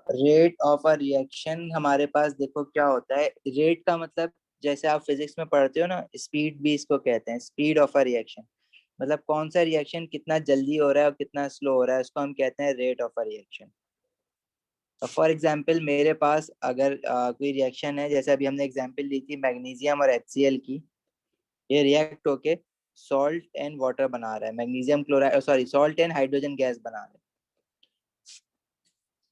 Rate of a reaction हमारे पास देखो क्या होता है। रेट का मतलब जैसे आप फिजिक्स में पढ़ते हो ना, स्पीड भी इसको कहते हैं, स्पीड ऑफ अ रिएक्शन। मतलब कौन सा रिएक्शन कितना जल्दी हो रहा है और कितना स्लो हो रहा है, उसको हम कहते हैं rate of a reaction. For example मेरे पास अगर कोई रिएक्शन है, जैसे अभी हमने एग्जाम्पल ली थी मैग्नीशियम और HCl की, ये रिएक्ट होके सॉल्ट एंड वाटर बना रहा है, magnesium chloride, sorry salt and hydrogen gas बना रहा है।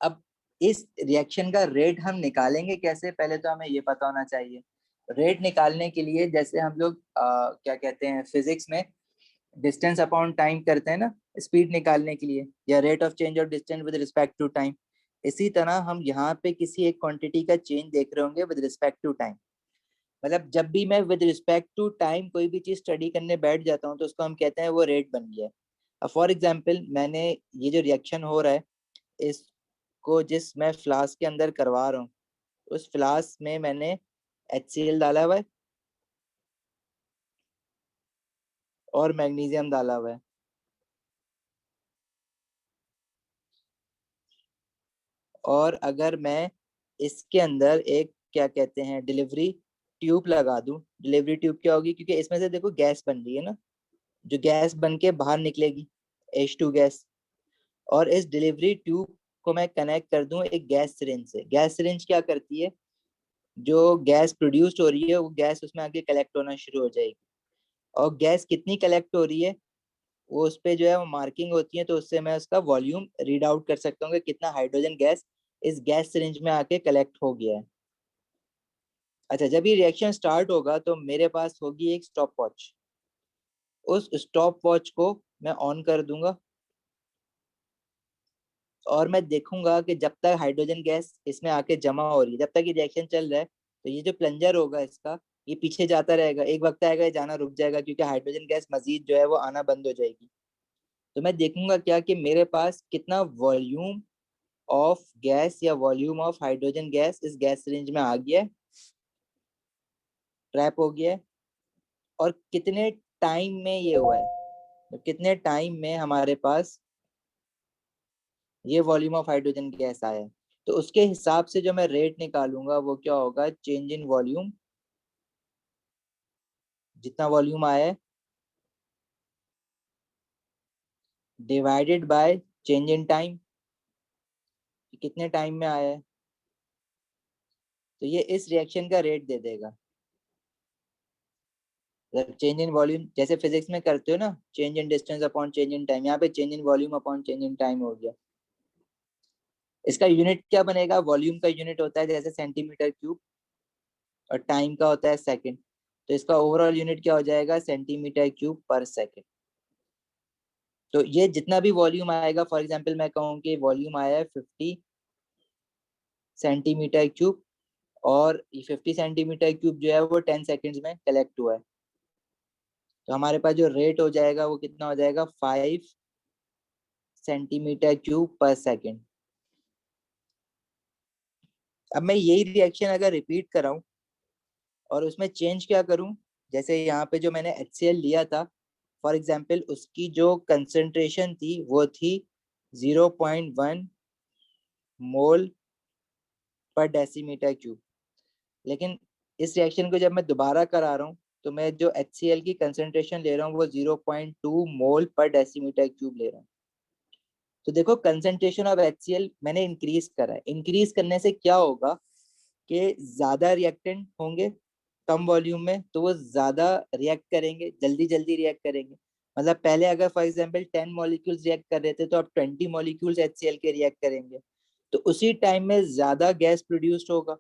अब इस रिएक्शन का रेट हम निकालेंगे कैसे, पहले तो हमें ये पता होना चाहिए। रेट निकालने के लिए जैसे हम लोग क्या कहते हैं फिजिक्स में, डिस्टेंस अपॉन टाइम करते हैं ना, स्पीड निकालने के लिए, या rate of change of distance with respect to time. इसी तरह हम यहाँ पे किसी एक क्वांटिटी का चेंज देख रहे होंगे विद रिस्पेक्ट टू टाइम। मतलब जब भी मैं विद रिस्पेक्ट टू टाइम कोई भी चीज स्टडी करने बैठ जाता हूँ तो उसको हम कहते हैं वो रेट बन गया है। अब फॉर एग्जाम्पल मैंने ये जो रिएक्शन हो रहा है, इसको जिस मैं फ्लास्क के अंदर करवा रहा हूँ, उस फ्लास्क में मैंने HCl डाला हुआ है और मैग्नीशियम डाला हुआ है। और अगर मैं इसके अंदर एक क्या कहते हैं डिलीवरी ट्यूब लगा दूं, डिलीवरी ट्यूब क्या होगी, क्योंकि इसमें से देखो गैस बन रही है ना, जो गैस बन के बाहर निकलेगी, H2 गैस। और इस डिलीवरी ट्यूब को मैं कनेक्ट कर दूं एक गैस सिरिंज से। गैस सिरिंज क्या करती है, जो गैस प्रोड्यूस हो रही है वो गैस उसमें आके कलेक्ट होना शुरू हो जाएगी। और गैस कितनी कलेक्ट हो रही है वो उस पे जो है वो मार्किंग होती है, तो उससे मैं उसका वॉल्यूम रीड आउट कर सकता हूँ कि कितना हाइड्रोजन गैस इस गैस सिरिंज में आके कलेक्ट हो गया है। अच्छा, जब ये रिएक्शन स्टार्ट होगा तो मेरे पास होगी एक स्टॉप वॉच। उस स्टॉप वॉच को मैं ऑन कर दूंगा और मैं देखूंगा कि जब तक हाइड्रोजन गैस इसमें आके जमा हो रही है, जब तक ये रिएक्शन चल रहा है, तो ये जो प्लंजर होगा इसका, ये पीछे जाता रहेगा। एक वक्त आएगा ये जाना रुक जाएगा, क्योंकि हाइड्रोजन गैस मजीद जो है वो आना बंद हो जाएगी। तो मैं देखूंगा क्या कि मेरे पास कितना वॉल्यूम ऑफ गैस या वॉल्यूम ऑफ हाइड्रोजन गैस इस गैस रेंज में आ गया है, ट्रैप हो गया है, और कितने टाइम में ये हुआ है। तो कितने टाइम में हमारे पास ये वॉल्यूम ऑफ हाइड्रोजन गैस आया है, तो उसके हिसाब से जो मैं रेट निकालूंगा वो क्या होगा, चेंज इन वॉल्यूम, जितना वॉल्यूम आया है divided by change in time, कितने टाइम में आया है, तो ये इस रिएक्शन का रेट दे देगा। चेंज इन वॉल्यूम जैसे फिजिक्स में करते हो ना, change in distance upon change in time, यहाँ पे change in volume upon change in time हो गया। इसका यूनिट क्या बनेगा, वॉल्यूम का यूनिट होता है जैसे सेंटीमीटर क्यूब, और टाइम का होता है सेकंड, तो इसका ओवरऑल यूनिट क्या हो जाएगा, सेंटीमीटर क्यूब पर सेकंड। तो ये जितना भी वॉल्यूम आएगा, फॉर एग्जांपल मैं कहूँ कि वॉल्यूम आया है 50 सेंटीमीटर क्यूब, और 50 सेंटीमीटर क्यूब जो है वो 10 सेकेंड्स में कलेक्ट हुआ है, तो हमारे पास जो रेट हो जाएगा वो कितना हो जाएगा, 5 सेंटीमीटर क्यूब पर सेकेंड। अब मैं यही रिएक्शन अगर रिपीट कराऊं और उसमें चेंज क्या करूं, जैसे यहाँ पे जो मैंने HCl लिया था, फॉर एग्जाम्पल उसकी जो कंसंट्रेशन थी वो थी 0.1 मोल पर डेसीमीटर क्यूब। लेकिन इस रिएक्शन को जब मैं दोबारा करा रहा हूँ तो मैं जो HCl की कंसंट्रेशन ले रहा हूँ वो 0.2 मोल पर डेसीमीटर क्यूब ले रहा हूँ। तो देखो कंसंट्रेशन ऑफ HCl मैंने इंक्रीज करा है। इंक्रीज करने से क्या होगा कि ज्यादा रिएक्टेंट होंगे कम वॉल्यूम में, तो वो ज्यादा रिएक्ट करेंगे, जल्दी जल्दी रिएक्ट करेंगे। मतलब पहले अगर फॉर एग्जांपल 10 मॉलिक्यूल्स रिएक्ट कर रहे थे तो अब 20 मॉलिक्यूल्स HCl के रिएक्ट करेंगे, तो उसी टाइम में ज्यादा गैस प्रोड्यूस्ड होगा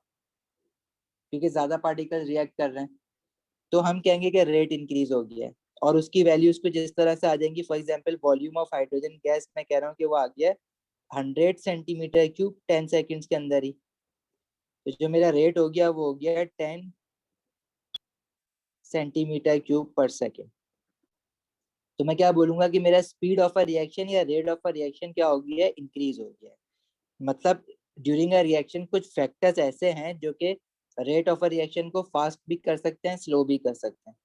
क्योंकि ज्यादा पार्टिकल्स रिएक्ट कर रहे हैं। तो हम कहेंगे कि रेट इंक्रीज हो गया है, और उसकी वैल्यूज कुछ इस तरह से आ जाएंगी। For example volume of hydrogen gas मैं कह रहा हूँ कि वो आ गया है 100 सेंटीमीटर क्यूब 10 सेकेंड्स के अंदर ही। तो जो मेरा रेट हो गया वो हो गया 10 सेंटीमीटर क्यूब पर सेकेंड। तो मैं क्या बोलूंगा कि मेरा स्पीड ऑफ अ रिएक्शन या रेट ऑफ अ रिएक्शन क्या हो गया है, इंक्रीज हो गया है। मतलब ड्यूरिंग अ रिएक्शन कुछ फैक्टर्स ऐसे हैं जो कि रेट ऑफ अ रिएक्शन को फास्ट भी कर सकते हैं, स्लो भी कर सकते हैं।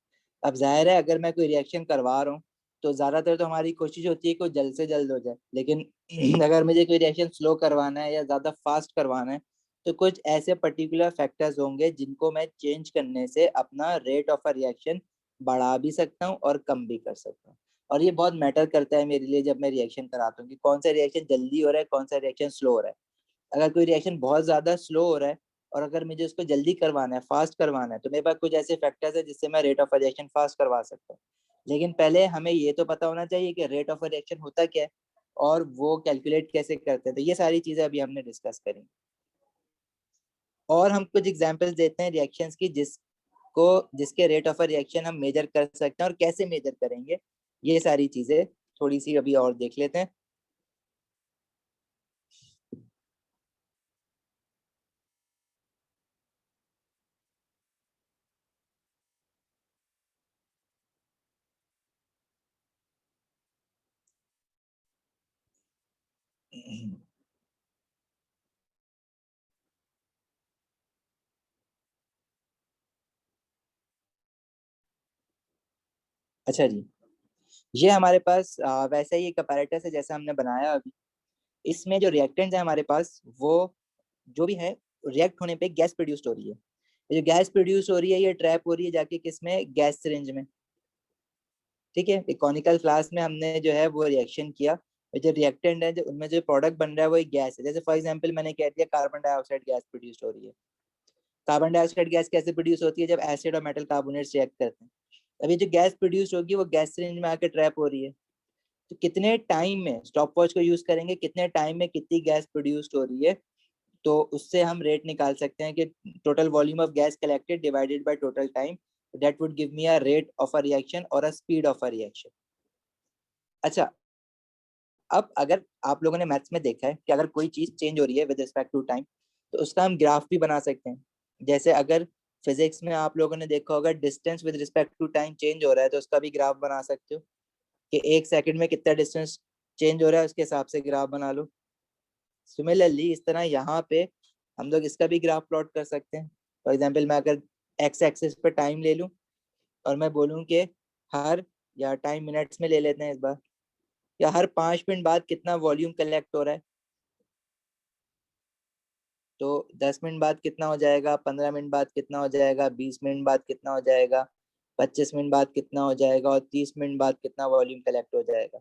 अब जाहिर है अगर मैं कोई रिएक्शन करवा रहा हूँ तो ज्यादातर तो हमारी कोशिश होती है कि वो जल्द से जल्द हो जाए, लेकिन अगर मुझे कोई रिएक्शन स्लो करवाना है या ज्यादा फास्ट करवाना है तो कुछ ऐसे पर्टिकुलर फैक्टर्स होंगे जिनको मैं चेंज करने से अपना रेट ऑफ अ रिएक्शन बढ़ा भी सकता हूँ और कम भी कर सकता हूँ। और ये बहुत मैटर करता है मेरे लिए जब मैं रिएक्शन कराता हूँ कि कौन सा रिएक्शन जल्दी हो रहा है, कौन सा रिएक्शन स्लो हो रहा है। अगर कोई रिएक्शन बहुत ज्यादा स्लो हो रहा है और अगर मुझे उसको जल्दी करवाना है, फास्ट करवाना है, तो मेरे पास कुछ ऐसे फैक्टर्स है जिससे मैं रेट ऑफ रिएक्शन फास्ट करवा सकता हूँ। लेकिन पहले हमें ये तो पता होना चाहिए कि रेट ऑफ रिएक्शन होता क्या है और वो कैलकुलेट कैसे करते हैं। तो ये सारी चीजें अभी हमने डिस्कस करी। और हम कुछ एग्जांपल्स देते हैं रिएक्शंस की जिसके रेट ऑफ रिएक्शन हम मेजर कर सकते हैं और कैसे मेजर करेंगे, ये सारी चीजें थोड़ी सी अभी और देख लेते हैं। अच्छा जी, ये हमारे पास वैसा ही एक apparatus है जैसा हमने बनाया अभी। इसमें जो रिएक्टेंट्स है हमारे पास, वो जो भी है रिएक्ट होने पे गैस प्रोड्यूस हो रही है। ये जो गैस प्रोड्यूस हो रही है ये ट्रैप हो रही है जाके किसमें, गैस सिरिंज में। ठीक है, एक कॉनिकल फ्लास्क में हमने जो है वो रिएक्शन किया और जो रिएक्टेंट है जो उनमें जो प्रोडक्ट बन रहा है वो एक गैस है। जैसे फॉर एग्जांपल मैंने कह दिया कार्बन डाइऑक्साइड गैस प्रोड्यूस हो रही है। कार्बन डाइऑक्साइड गैस कैसे प्रोड्यूस होती है, जब एसिड और मेटल कार्बोनेट रिएक्ट करते हैं। अभी जो गैस प्रोड्यूस होगी वो गैस सिरिंज में आके ट्रैप हो रही है। तो कितने टाइम में, स्टॉप वॉच को यूज करेंगे, कितने टाइम में कितनी गैस प्रोड्यूस हो रही है, तो उससे हम रेट निकाल सकते हैं कि total volume of gas collected divided by total time, that would give me a rate of a reaction और a speed of a reaction. अच्छा, अब अगर आप लोगों ने मैथ्स में देखा है कि अगर कोई चीज चेंज हो रही है विद रिस्पेक्ट टू टाइम तो उसका हम ग्राफ भी बना सकते हैं। जैसे अगर फिजिक्स में आप लोगों ने देखा होगा distance with respect to time change हो रहा है तो उसका भी ग्राफ बना सकते हो कि एक सेकंड में कितना डिस्टेंस चेंज हो रहा है, उसके हिसाब से ग्राफ बना लो। सिमिलरली इस तरह यहाँ पे हम लोग इसका भी ग्राफ प्लॉट कर सकते हैं। फॉर एग्जाम्पल मैं अगर एक्स एक्सिस पे टाइम ले लूँ और मैं बोलूँ कि हर, या टाइम मिनट्स में ले लेते हैं इस बार, या हर 5 मिनट बाद कितना वॉल्यूम कलेक्ट हो रहा है, तो 10 मिनट बाद कितना हो जाएगा, 15 मिनट बाद कितना हो जाएगा, 20 मिनट बाद कितना हो जाएगा, 25 मिनट बाद कितना हो जाएगा और 30 मिनट बाद कितना वॉल्यूम कलेक्ट हो जाएगा।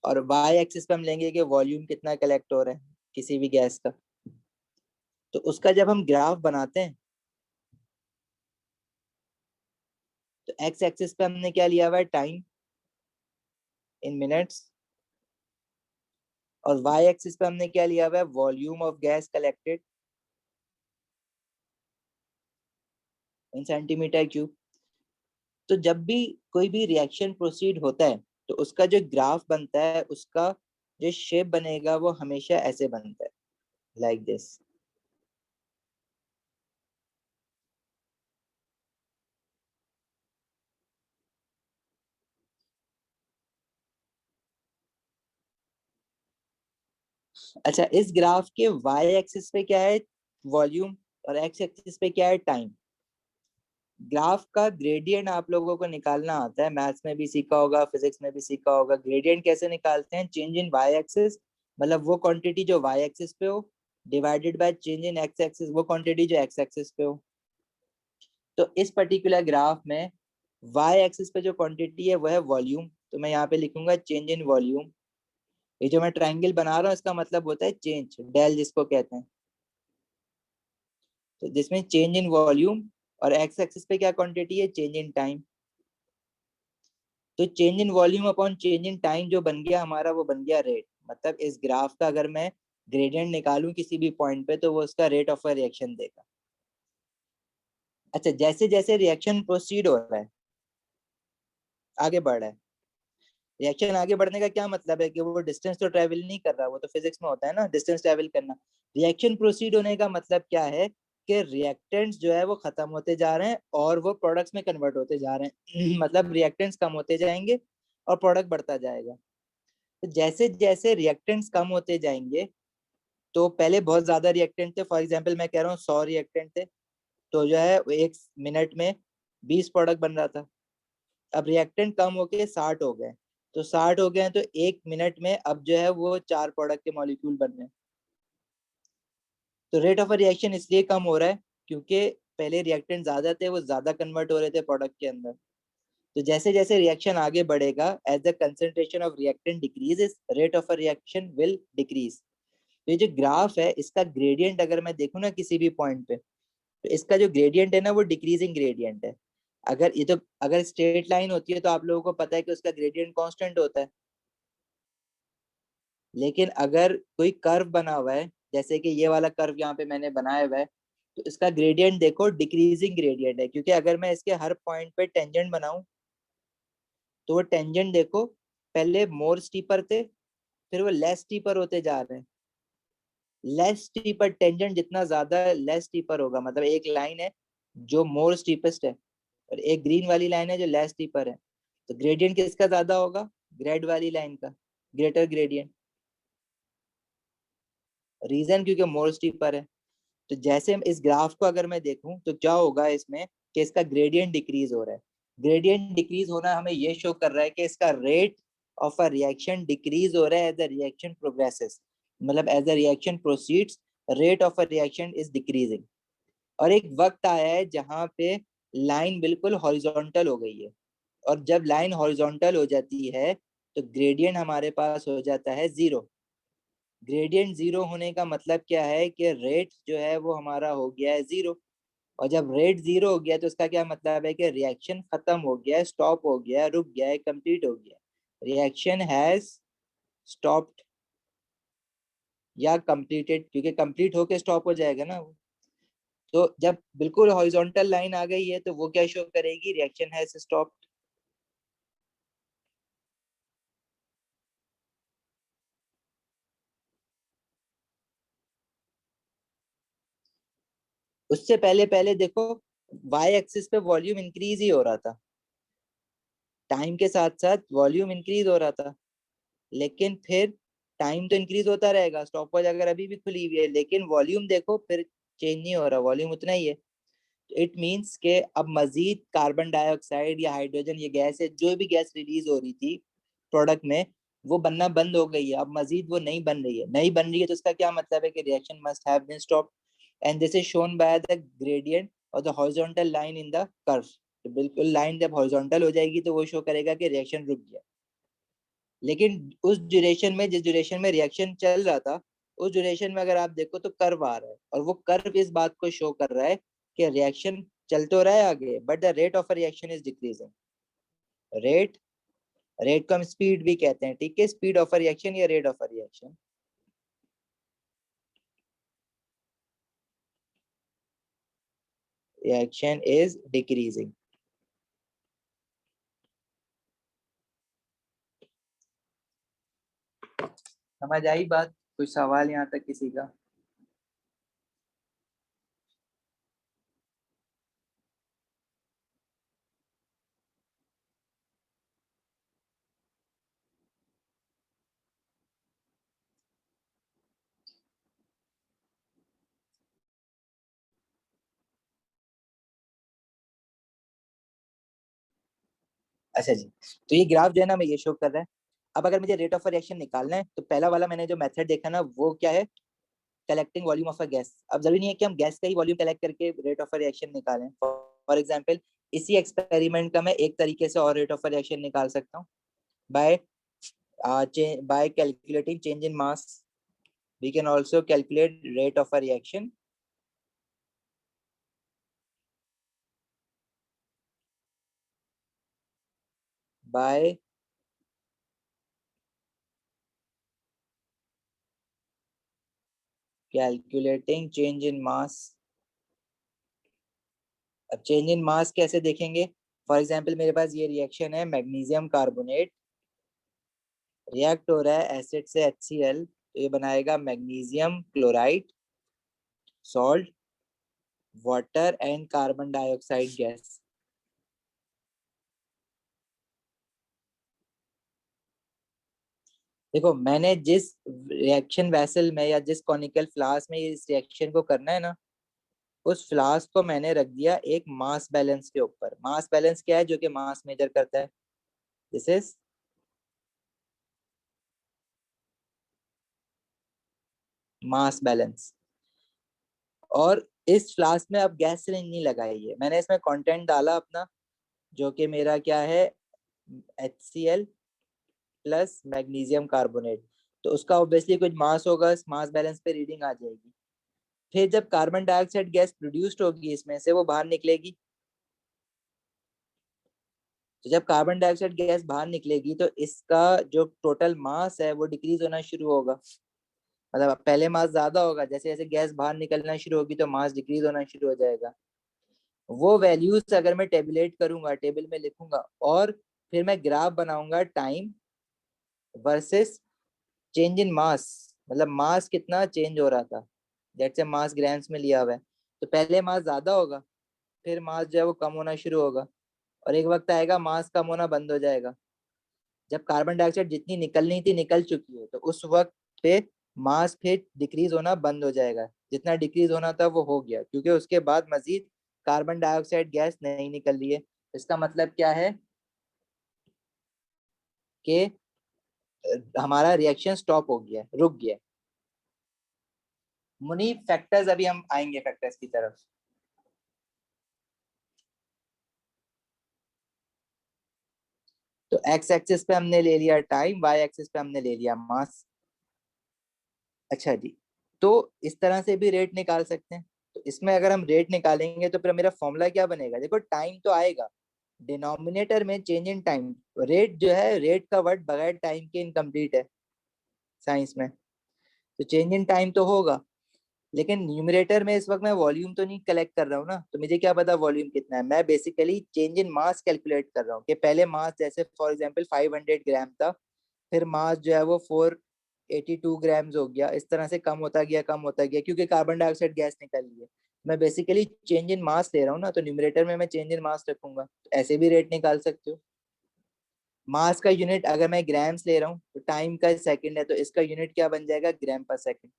और वाई एक्सिस पे हम लेंगे कि वॉल्यूम कितना कलेक्ट हो रहा है किसी भी गैस का। तो उसका जब हम ग्राफ बनाते हैं तो एक्स एक्सिस पे हमने क्या लिया हुआ है, टाइम इन मिनट्स, और वाई एक्सिस पे हमने क्या लिया हुआ है, volume of gas collected in centimetre cube. तो जब भी कोई भी रिएक्शन प्रोसीड होता है तो उसका जो ग्राफ बनता है, उसका जो शेप बनेगा वो हमेशा ऐसे बनता है, लाइक दिस। अच्छा, इस ग्राफ के वाई एक्सिस पे क्या है, वॉल्यूम, और एक्स एक्सिस पे क्या है, टाइम। ग्राफ का ग्रेडियंट आप लोगों को निकालना आता है, मैथ्स में भी सीखा होगा, फिजिक्स में भी सीखा होगा। ग्रेडियंट कैसे निकालते हैं, चेंज इन वाई एक्सिस, मतलब वो क्वांटिटी जो वाई एक्सिस पे हो, divided by change in x axis, वो क्वांटिटी जो एक्स एक्सिस पे हो। तो इस पर्टिकुलर ग्राफ में वाई एक्सिस पे जो क्वांटिटी है वो है वॉल्यूम, तो मैं यहाँ पे लिखूंगा चेंज इन वॉल्यूम। ये जो मैं ट्रायंगल बना रहा हूँ इसका मतलब होता है चेंज, डेल जिसको कहते हैं। तो जिसमें चेंज इन वॉल्यूम, और एक्स एक्सिस पे क्या क्वांटिटी है, चेंज इन टाइम। तो change in volume upon change in time जो बन गया हमारा, वो बन गया रेट। मतलब इस ग्राफ का अगर मैं ग्रेडियंट निकालूं किसी भी पॉइंट पे तो वो उसका रेट ऑफ अ रिएक्शन देगा। अच्छा, जैसे जैसे रिएक्शन प्रोसीड हो रहा है, आगे बढ़ रहा है, रिएक्शन आगे बढ़ने का क्या मतलब है कि वो डिस्टेंस तो ट्रेवल नहीं कर रहा, वो तो फिजिक्स में होता है ना डिस्टेंस ट्रेवल करना। रिएक्शन प्रोसीड होने का मतलब क्या है कि रिएक्टेंट्स जो है वो खत्म होते जा रहे हैं और वो प्रोडक्ट्स में कन्वर्ट होते जा रहे हैं मतलब रिएक्टेंट्स कम होते जाएंगे और प्रोडक्ट बढ़ता जाएगा। तो जैसे जैसे रिएक्टेंट्स कम होते जाएंगे, तो पहले बहुत ज्यादा रिएक्टेंट थे, फॉर एग्जाम्पल मैं कह रहा हूँ 100 रिएक्टेंट थे, तो जो है 1 मिनट में 20 प्रोडक्ट बन रहा था। अब रिएक्टेंट कम होके 60 हो गए, तो 60 हो गए हैं तो 1 मिनट में अब जो है वो 4 प्रोडक्ट के मॉलिक्यूल बन रहे हैं। तो रेट ऑफ रिएक्शन इसलिए कम हो रहा है क्योंकि पहले रिएक्टेंट ज्यादा थे, वो ज्यादा कन्वर्ट हो रहे थे प्रोडक्ट के अंदर। तो जैसे जैसे रिएक्शन आगे बढ़ेगा, as the concentration of reactant decreases, rate of reaction will decrease. तो ये जो ग्राफ है इसका ग्रेडियंट अगर मैं देखूं ना किसी भी पॉइंट पे, तो इसका जो ग्रेडियंट है ना वो डिक्रीजिंग ग्रेडियंट है। अगर ये तो अगर स्ट्रेट लाइन होती है तो आप लोगों को पता है कि उसका ग्रेडियंट कांस्टेंट होता है। लेकिन अगर कोई कर्व बना हुआ है, जैसे कि ये वाला कर्व यहाँ पे मैंने बनाया हुआ है, तो इसका ग्रेडियंट देखो डिक्रीजिंग ग्रेडियंट है, क्योंकि अगर मैं इसके हर पॉइंट पे टेंजेंट बनाऊं तो वो टेंजेंट देखो पहले मोर स्टीपर थे, फिर वो लेस स्टीपर होते जा रहे हैं। लेस स्टीपर टेंजेंट जितना ज्यादा लेस स्टीपर होगा, मतलब एक लाइन है जो मोर स्टीपेस्ट है और एक ग्रीन वाली लाइन है जो लेस स्टीपर है, तो ग्रेडियंट किसका ज्यादा होगा? ग्रेड वाली लाइन का, ग्रेटर ग्रेडियंट। रीजन क्योंकि मोर स्टीपर है। तो जैसे इस ग्राफ को अगर मैं देखूं तो क्या होगा इसमें कि इसका ग्रेडियंट डिक्रीज हो रहा है। ग्रेडियंट डिक्रीज होना हमें ये शो कर रहा है कि इसका rate of a reaction decrease हो रहा है एज अ रिएक्शन प्रोग्रेसेस, मतलब as a reaction proceeds rate of a reaction is decreasing. और एक वक्त आया है जहां पे लाइन बिल्कुल हॉरिजॉन्टल हो गई है, और जब लाइन हॉरिजॉन्टल हो जाती है तो ग्रेडियंट हमारे पास हो जाता है जीरो। ग्रेडियंट जीरो होने का मतलब क्या है कि रेट जो है वो हमारा हो गया है जीरो। और जब रेट जीरो हो गया तो उसका क्या मतलब है कि रिएक्शन खत्म हो गया है, स्टॉप हो गया है, रुक गया है, कंप्लीट हो गया है। रिएक्शन हैज स्टॉप्ड या कंप्लीटेड, क्योंकि कंप्लीट होके स्टॉप हो जाएगा ना वो। तो जब बिल्कुल हॉरिजॉन्टल लाइन आ गई है तो वो क्या शो करेगी? Reaction has stopped. उससे पहले पहले देखो वाई एक्सिस पे वॉल्यूम इंक्रीज ही हो रहा था, टाइम के साथ साथ वॉल्यूम इंक्रीज हो रहा था। लेकिन फिर टाइम तो इंक्रीज होता रहेगा, स्टॉपवॉच अगर अभी भी खुली हुई है, लेकिन वॉल्यूम देखो फिर चेंज नहीं हो रहा, वॉल्यूम उतना ही है। इट मीन्स के अब मजीद कार्बन डाइऑक्साइड या हाइड्रोजन, ये गैस है, जो भी गैस रिलीज हो रही थी प्रोडक्ट में, वो बनना बंद हो गई है। अब मजीद वो नहीं बन रही है, नहीं बन रही है, तो इसका क्या मतलब है कि reaction must have been stopped. And this is shown by the gradient और the horizontal line in the curve. तो बिल्कुल लाइन जब हॉरिजॉन्टल हो जाएगी तो वो शो करेगा कि रिएक्शन रुक गया। लेकिन उस ड्यूरेशन में, जिस ड्यूरेशन में रिएक्शन चल रहा था, उस ड्यूरेशन में अगर आप देखो तो कर्व आ रहा है, और वो कर्व इस बात को शो कर रहा है कि रिएक्शन चल तो रहा है आगे, but the rate of reaction is decreasing. Rate, rate को हम स्पीड भी कहते हैं, ठीक है, स्पीड ऑफ रिएक्शन या rate of reaction. Reaction is decreasing. समझ आई बात? कुछ सवाल यहाँ तक किसी का? अच्छा जी, तो ये ग्राफ जो है ना मैं ये शो कर रहा है। अब अगर मुझे रेट ऑफ रिएक्शन निकालना है तो पहला वाला मैंने जो मेथड देखा ना वो क्या है? Collecting volume of a gas. अब जरूरी नहीं है कि हम गैस का ही वॉल्यूम कलेक्ट करके रेट ऑफ रिएक्शन निकालें। फॉर एग्जांपल इसी एक्सपेरिमेंट का मैं एक तरीके से और रेट ऑफ रिएक्शन निकाल सकता हूँ, bye by calculating change in mass. We can also calculate rate of a reaction by calculating change in mass. अब चेंज इन मास कैसे देखेंगे? फॉर एग्जांपल मेरे पास ये रिएक्शन है, मैग्नीशियम कार्बोनेट रिएक्ट हो रहा है एसिड से HCl, तो ये बनाएगा magnesium chloride, salt, water and carbon dioxide gas. देखो मैंने जिस रिएक्शन वेसल में या जिस कॉनिकल फ्लास्क में इस रिएक्शन को करना है ना, उस फ्लास्क को मैंने रख दिया एक मास बैलेंस के ऊपर। मास बैलेंस क्या है? जो कि मास मेजर करता है। This is mass balance. और इस फ्लास्क में अब गैस सिलेंडर नहीं लगाई है मैंने, इसमें कंटेंट डाला अपना, जो कि मेरा क्या है, HCl प्लस मैग्नीशियम कार्बोनेट। तो उसका ऑब्वियसली कुछ मास होगा, इस मास बैलेंस पे रीडिंग आ जाएगी। फिर जब कार्बन डाइऑक्साइड गैस प्रोड्यूस्ड होगी इसमें से, वो बाहर निकलेगी। तो जब कार्बन डाइऑक्साइड गैस बाहर निकलेगी तो इसका जो टोटल मास है वो डिक्रीज होना शुरू होगा। मतलब पहले मास ज्यादा होगा, जैसे जैसे गैस बाहर निकलना शुरू होगी तो मास डिक्रीज होना शुरू हो जाएगा। वो वैल्यूज अगर मैं टेबुलेट करूंगा, टेबल में लिखूंगा, और फिर मैं ग्राफ बनाऊंगा टाइम वर्सेस चेंज इन मास, मतलब मास कितना चेंज हो रहा था, जैसे मास ग्राम्स में लिया हुआ है। तो पहले मास ज्यादा होगा, फिर मास जो है वो कम होना शुरू होगा, और एक वक्त आएगा मास कम होना बंद हो जाएगा। जब कार्बन डाइऑक्साइड जितनी निकलनी थी निकल चुकी है, तो उस वक्त पे मास फिर डिक्रीज होना बंद हो जाएगा। जितना डिक्रीज होना था वो हो गया, क्योंकि उसके बाद मजीद कार्बन डाइऑक्साइड गैस नहीं निकल रही है। इसका मतलब क्या है कि हमारा रिएक्शन स्टॉप हो गया, रुक गया। मुनीब फैक्टर्स, अभी हम आएंगे फैक्टर्स की तरफ। तो एक्स एक्सिस पे हमने ले लिया टाइम, वाई एक्सिस पे हमने ले लिया मास। अच्छा जी, तो इस तरह से भी रेट निकाल सकते हैं। तो इसमें अगर हम रेट निकालेंगे तो फिर मेरा फॉर्मूला क्या बनेगा? देखो टाइम तो आएगा, डिनोमिनेटर में चेंज इन टाइम। रेट जो है, रेट का वर्ड बगैर टाइम के इनकम्प्लीट है साइंस में। तो चेंज इन टाइम तो होगा, लेकिन न्यूमरेटर में इस वक्त मैं वॉल्यूम तो नहीं कलेक्ट कर रहा हूँ ना, तो मुझे क्या पता वॉल्यूम कितना है। मैं basically change in mass calculate कर रहा हूँ कि पहले मास जैसे फॉर एग्जांपल 500 ग्राम था, फिर मास जो है वो 482 ग्राम्स हो गया। इस तरह से कम होता गया, कम होता गया, क्योंकि कार्बन डाइऑक्साइड गैस निकल रही है। मैं बेसिकली चेंज इन मास ले रहा हूँ ना, तो न्यूमरेटर में मैं चेंज इन मास रखूंगा। तो ऐसे भी रेट निकाल सकते हो। मास का यूनिट अगर मैं ग्राम्स ले रहा हूँ, तो टाइम का सेकंड है, तो इसका यूनिट क्या बन जाएगा? ग्राम पर सेकंड।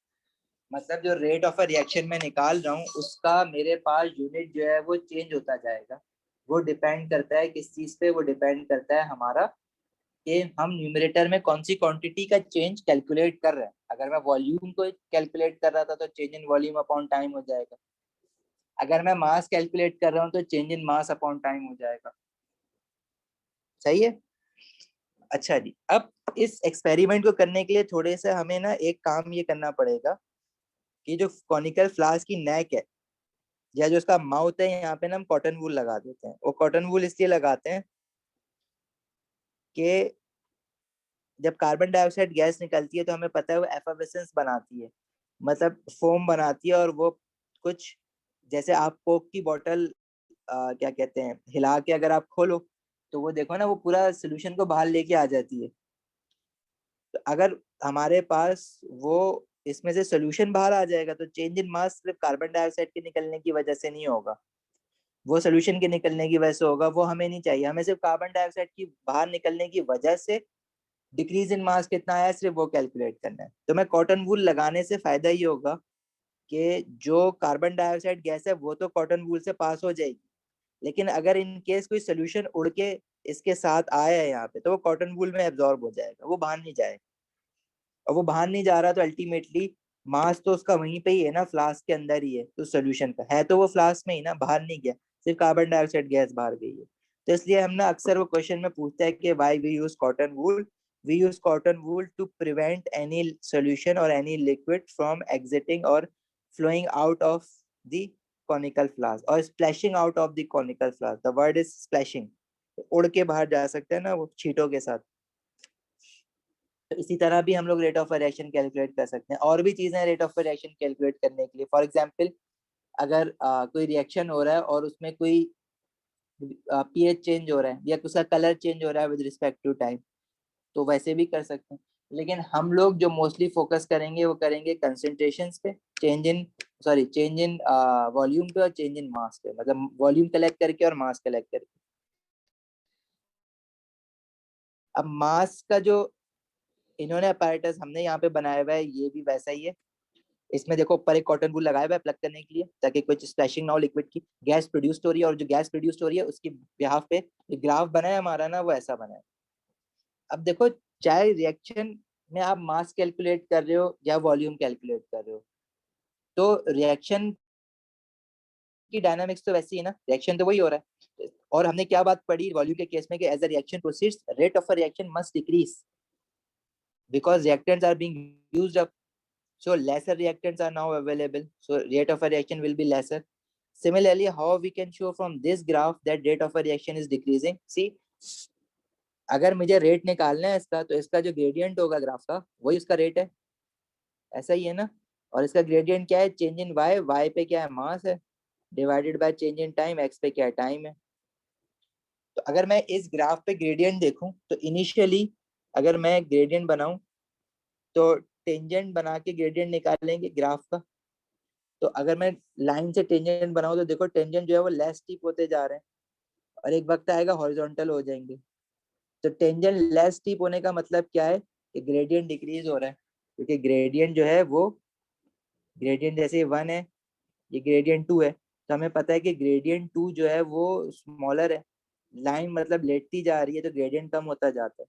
मतलब जो रेट ऑफ अ रिएक्शन में निकाल रहा हूँ उसका मेरे पास यूनिट जो है वो चेंज होता जाएगा। वो डिपेंड करता है किस चीज पे? वो डिपेंड करता है हमारा कि हम न्यूमरेटर में कौन सी क्वांटिटी का चेंज कैलकुलेट कर रहे हैं। अगर मैं वॉल्यूम को कैलकुलेट कर रहा था तो change in volume upon time हो जाएगा। अगर मैं मास कैलकुलेट कर रहा हूँ तो change in mass upon time हो जाएगा। सही है। अच्छा जी, अब इस एक्सपेरिमेंट को करने के लिए थोड़े से हमें ना एक काम ये करना पड़ेगा कि जो कॉनिकल फ्लास्क की नेक है या जो उसका माउथ है, यहाँ पे ना हम कॉटन वूल लगा देते हैं। वो कॉटन वूल इसलिए लगाते हैं कि जब कार्बन डाइऑक्साइड गैस निकलती है तो हमें पता है वो एफर्वेसेंस बनाती है, मतलब फोम बनाती है। और वो कुछ जैसे आप कोक की बोतल क्या कहते हैं, हिला के अगर आप खोलो तो वो देखो ना, वो पूरा सोल्यूशन को बाहर लेके आ जाती है। तो अगर हमारे पास वो इसमें से सोल्यूशन बाहर आ जाएगा तो चेंज इन मास सिर्फ कार्बन डाइऑक्साइड के निकलने की वजह से नहीं होगा, वो सोल्यूशन के निकलने की वजह से होगा। वो हमें नहीं चाहिए, हमें सिर्फ कार्बन डाइऑक्साइड की बाहर निकलने की वजह से डिक्रीज इन मास कितना आया सिर्फ वो कैलकुलेट करना है। तो मैं कॉटन वूल लगाने से फायदा ये होगा कि जो कार्बन डाइऑक्साइड गैस है वो तो कॉटन वूल से पास हो जाएगी, लेकिन अगर इन केस कोई सोल्यूशन उड़ के इसके साथ आया है यहाँ पे, तो वो कॉटन वूल में एब्जॉर्ब हो जाएगा, वो बाहर नहीं जाएगा। और वो बाहर नहीं जा रहा तो अल्टीमेटली मास तो उसका वहीं पे ही है ना, फ्लास्क के अंदर ही है। तो सोल्यूशन का है तो वो फ्लास्क में ही ना, बाहर नहीं गया, सिर्फ कार्बन डाइऑक्साइड गैस बाहर गई है। तो इसलिए हम ना अक्सर वो क्वेश्चन में पूछते हैं कि why we use cotton wool. We use cotton wool to prevent any solution और एनी लिक्विड फ्रॉम एग्जिटिंग और flowing out of the conical flask और splashing out of the conical flask. The word is splashing. उड़ के बाहर जा सकते हैं ना वो छींटों के साथ। तो इसी तरह भी हम लोग रेट ऑफ रिएक्शन कैलकुलेट कर सकते हैं। और भी चीजें रेट ऑफ रिएक्शन कैलकुलेट करने के लिए, फॉर एग्जांपल अगर कोई रिएक्शन हो रहा है और उसमें कोई पीएच चेंज हो रहा है या उसका कलर चेंज हो रहा है विद रिस्पेक्ट टू टाइम, तो वैसे भी कर सकते हैं। लेकिन हम लोग जो मोस्टली फोकस करेंगे वो करेंगे कंसेंट्रेशन पे, change in change in volume पे और चेंज इन मास पे, मतलब वॉल्यूम कलेक्ट करके और मास कलेक्ट करके। अब मास का जो इन्होंने अपैरेटस हमने यहाँ पे बनाया हुआ है ये भी वैसा ही है। इसमें देखो ऊपर एक कॉटन वूल लगाया हुआ है प्लग करने के लिए, ताकि कुछ स्प्लैशिंग ना हो लिक्विड की। गैस प्रोड्यूस हो रही है, और जो गैस प्रोड्यूस हो रही है उसकी बिहाफ पे ग्राफ बना है हमारा ना, वो ऐसा बना है। अब देखो, चाहे रिएक्शन में आप मास कैलकुलेट कर रहे हो या वॉल्यूम कैलकुलेट कर रहे हो, तो रिएक्शन की डायनामिक्स तो वैसी है ना, रिएक्शन तो वही हो रहा है। और हमने क्या बात पढ़ी वॉल्यूम के केस में, कि as a reaction proceeds rate of a reaction must decrease because reactants are being used up, so lesser reactants are now available, so rate of a reaction will be lesser. Similarly, how we can show from this graph that rate of a reaction is decreasing? See, अगर मुझे rate निकालना है इसका, तो इसका जो gradient होगा graph का, वही उसका रेट है, ऐसा ही है ना। और इसका ग्रेडियंट क्या है? चेंज इन वाई, वाई पे क्या है? मास है, divided by change in time, x पे क्या है? टाइम है। तो अगर मैं इस ग्राफ पे ग्रेडियंट देखूं, तो इनिशियली अगर मैं ग्रेडियंट बनाऊं, तो टेंजेंट बना के ग्रेडियंट निकालेंगे ग्राफ का। तो अगर मैं लाइन से टेंजेंट बनाऊं, तो देखो टेंजेंट जो है वो लेस स्टीप होते जा रहे हैं, और एक वक्त आएगा हॉरिजॉन्टल हो जाएंगे। तो टेंजेंट लेस स्टीप होने का मतलब क्या है? कि ग्रेडियंट डिक्रीज हो रहा है, क्योंकि ग्रेडियंट जो है वो, ग्रेडियंट जैसे 1 है, ये ग्रेडियंट 2 है, तो हमें पता है कि ग्रेडियंट 2 जो है वो स्मॉलर है। लाइन मतलब लेटती जा रही है, तो ग्रेडियंट कम होता जाता है।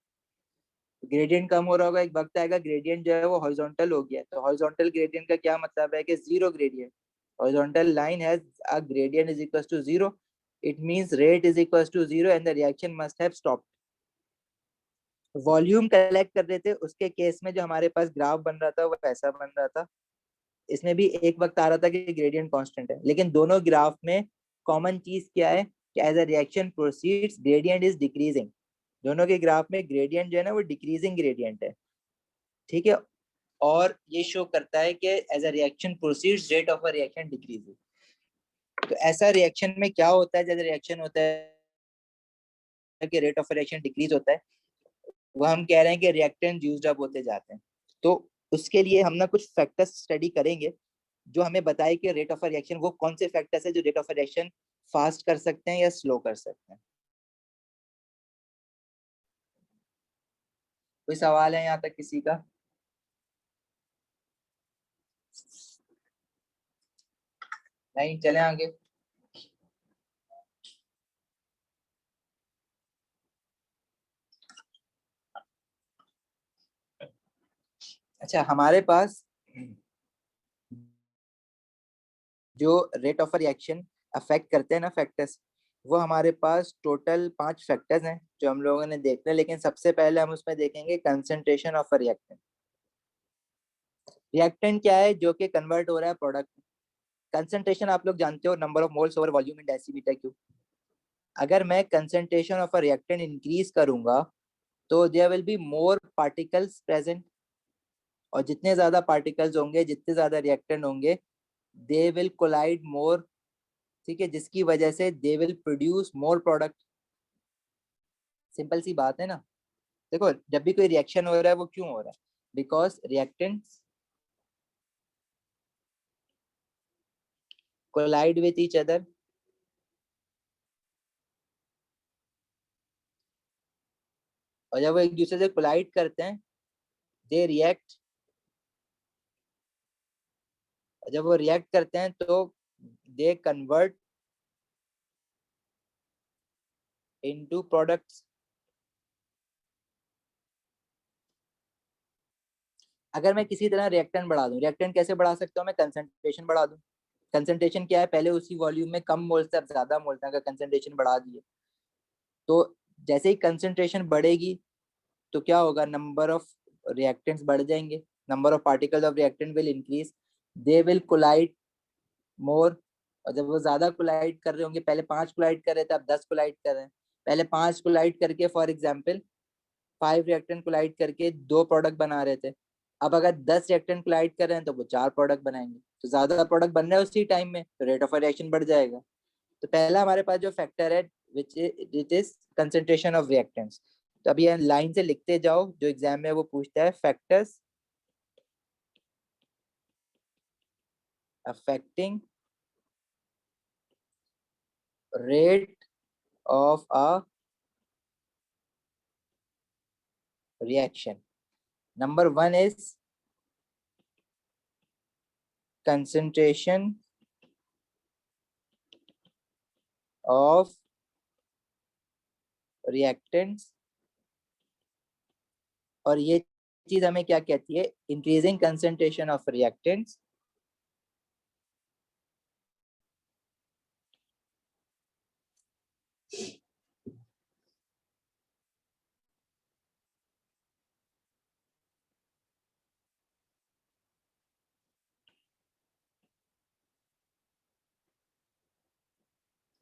ग्रेडियंट कम हो रहा होगा, एक वक्त आएगा ग्रेडियंट जो है वो हॉरिजॉन्टल हो गया। तो हॉरिजॉन्टल ग्रेडियंट का क्या मतलब है? कि zero gradient. Horizontal line has a gradient is equal to zero, it means rate is equal to zero and the reaction must have stopped. Volume collect कर रहे थे, उसके केस में जो हमारे पास ग्राफ बन रहा था वो ऐसा बन रहा था। इसमें भी एक वक्त आ रहा था कि ग्रेडियंट कांस्टेंट है, लेकिन दोनों ग्राफ में कॉमन चीज क्या है? कि as a reaction proceeds gradient is decreasing. दोनों के ग्राफ में ग्रेडियंट जो है ना वो डिक्रीजिंग ग्रेडियंट है, ठीक है। और ये शो करता है कि as a reaction proceeds rate of a reaction decreasing. तो ऐसा रिएक्शन में क्या होता है? जैसे रिएक्शन होता है कि रेट ऑफ रिएक्शन डिक्रीज होता है, वो हम कह रहे हैं कि रिएक्टेंट यूज्ड अप होते जाते हैं। तो उसके लिए हम ना कुछ फैक्टर्स स्टडी करेंगे, जो हमें बताए कि रेट ऑफ रिएक्शन वो कौन से फैक्टर्स है जो रेट ऑफ रिएक्शन फास्ट कर सकते हैं या स्लो कर सकते हैं। कोई सवाल है यहाँ तक किसी का? नहीं, चले आगे। अच्छा, हमारे पास जो रेट ऑफ रिएक्शन अफेक्ट करते हैं ना फैक्टर्स, वो हमारे पास टोटल 5 फैक्टर्स हैं जो हम लोगों ने देखने। लेकिन सबसे पहले हम उसमें देखेंगे concentration of a reactant. Reactant क्या है? जो कि कन्वर्ट हो रहा है प्रोडक्ट। कंसंट्रेशन आप लोग जानते हो, number of moles over volume in decimetre cube. अगर मैं concentration of a reactant increase करूंगा, तो there will be more particles present, और जितने ज्यादा पार्टिकल्स होंगे, जितने ज्यादा रिएक्टेंट होंगे, दे विल कोलाइड मोर, ठीक है, जिसकी वजह से they will produce more product. Simple सी बात है ना। देखो, जब भी कोई रिएक्शन हो रहा है, वो क्यों हो रहा है? Because reactants collide with each other, और जब वो एक दूसरे से कोलाइड करते हैं, दे रिएक्ट। और जब वो रिएक्ट करते हैं, तो दे कन्वर्ट इनटू प्रोडक्ट्स। अगर मैं किसी तरह रिएक्टेंट बढ़ा दूं, रिएक्टेंट कैसे बढ़ा सकता हूँ? मैं कंसंट्रेशन बढ़ा दूं। कंसंट्रेशन क्या है? पहले उसी वॉल्यूम में कम मोल्स थे, अब ज्यादा मोल्स हैं, अगर कंसंट्रेशन बढ़ा दिए तो जैसे ही कंसंट्रेशन बढ़ेगी, तो क्या होगा? नंबर ऑफ रिएक्टेंट्स बढ़ जाएंगे, number of particles of reactant will increase, they will collide more. और जब वो ज्यादा कोलाइड कर रहे होंगे, पहले 5 कोलाइड कर रहे थे, अब 10 कोलाइड कर रहे हैं। पहले 5 कोलाइड करके, फॉर एग्जाम्पल 5 रिएक्टेंट कोलाइड करके 2 प्रोडक्ट बना रहे थे, अब अगर 10 रिएक्टेंट कोलाइड कर रहे हैं, तो वो 4 प्रोडक्ट बनाएंगे। तो ज्यादा प्रोडक्ट बन रहे हैं उसी टाइम में, तो रेट ऑफ रिएक्शन बढ़ जाएगा। तो पहला हमारे पास जो फैक्टर है, which it is concentration of reactants. तो अभी ये लाइन से लिखते जाओ, जो एग्जाम में वो पूछता है, factors affecting rate of a reaction. Number 1 is concentration of reactants, और ये चीज हमें क्या कहती है, increasing concentration of reactants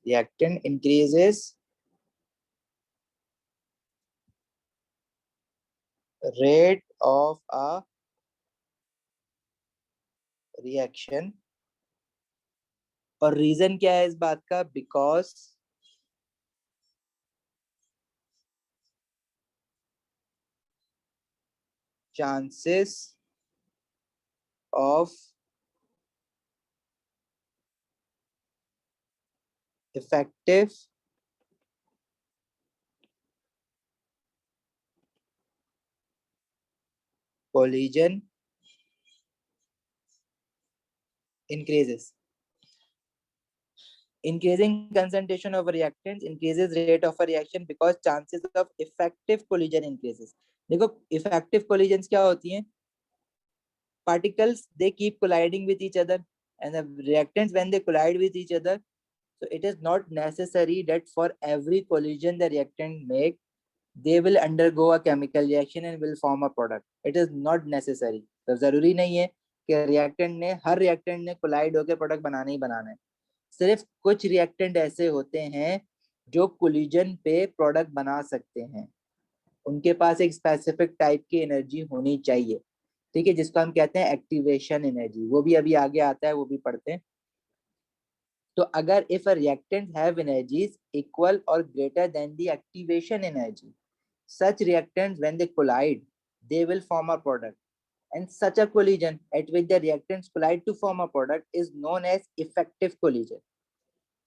reactant increases rate of a reaction, और रीजन क्या है इस बात का, because chances of effective collision increases. Increasing concentration of reactants increases rate of a reaction because chances of effective collision increases. देखो effective collisions क्या होती हैं, particles they keep colliding with each other, and the reactants when they collide with each other, so it is not necessary that for every collision the reactant make they will undergo a chemical reaction and will form a product. It is not necessary. तो जरूरी नहीं है कि reactant ने हर reactant ने collide होकर product बनाना ही बनाना है. सिर्फ कुछ reactant ऐसे होते हैं जो collision पे product बना सकते हैं, उनके पास एक specific type की energy होनी चाहिए, ठीक है, जिसको हम कहते हैं एक्टिवेशन एनर्जी. वो भी अभी आगे आता है, वो भी पढ़ते हैं. तो अगर if a reactant have energies equal और greater than the activation energy, such reactants when they collide they will form a product, and such a collision at which the reactants collide to form a product is known as effective collision.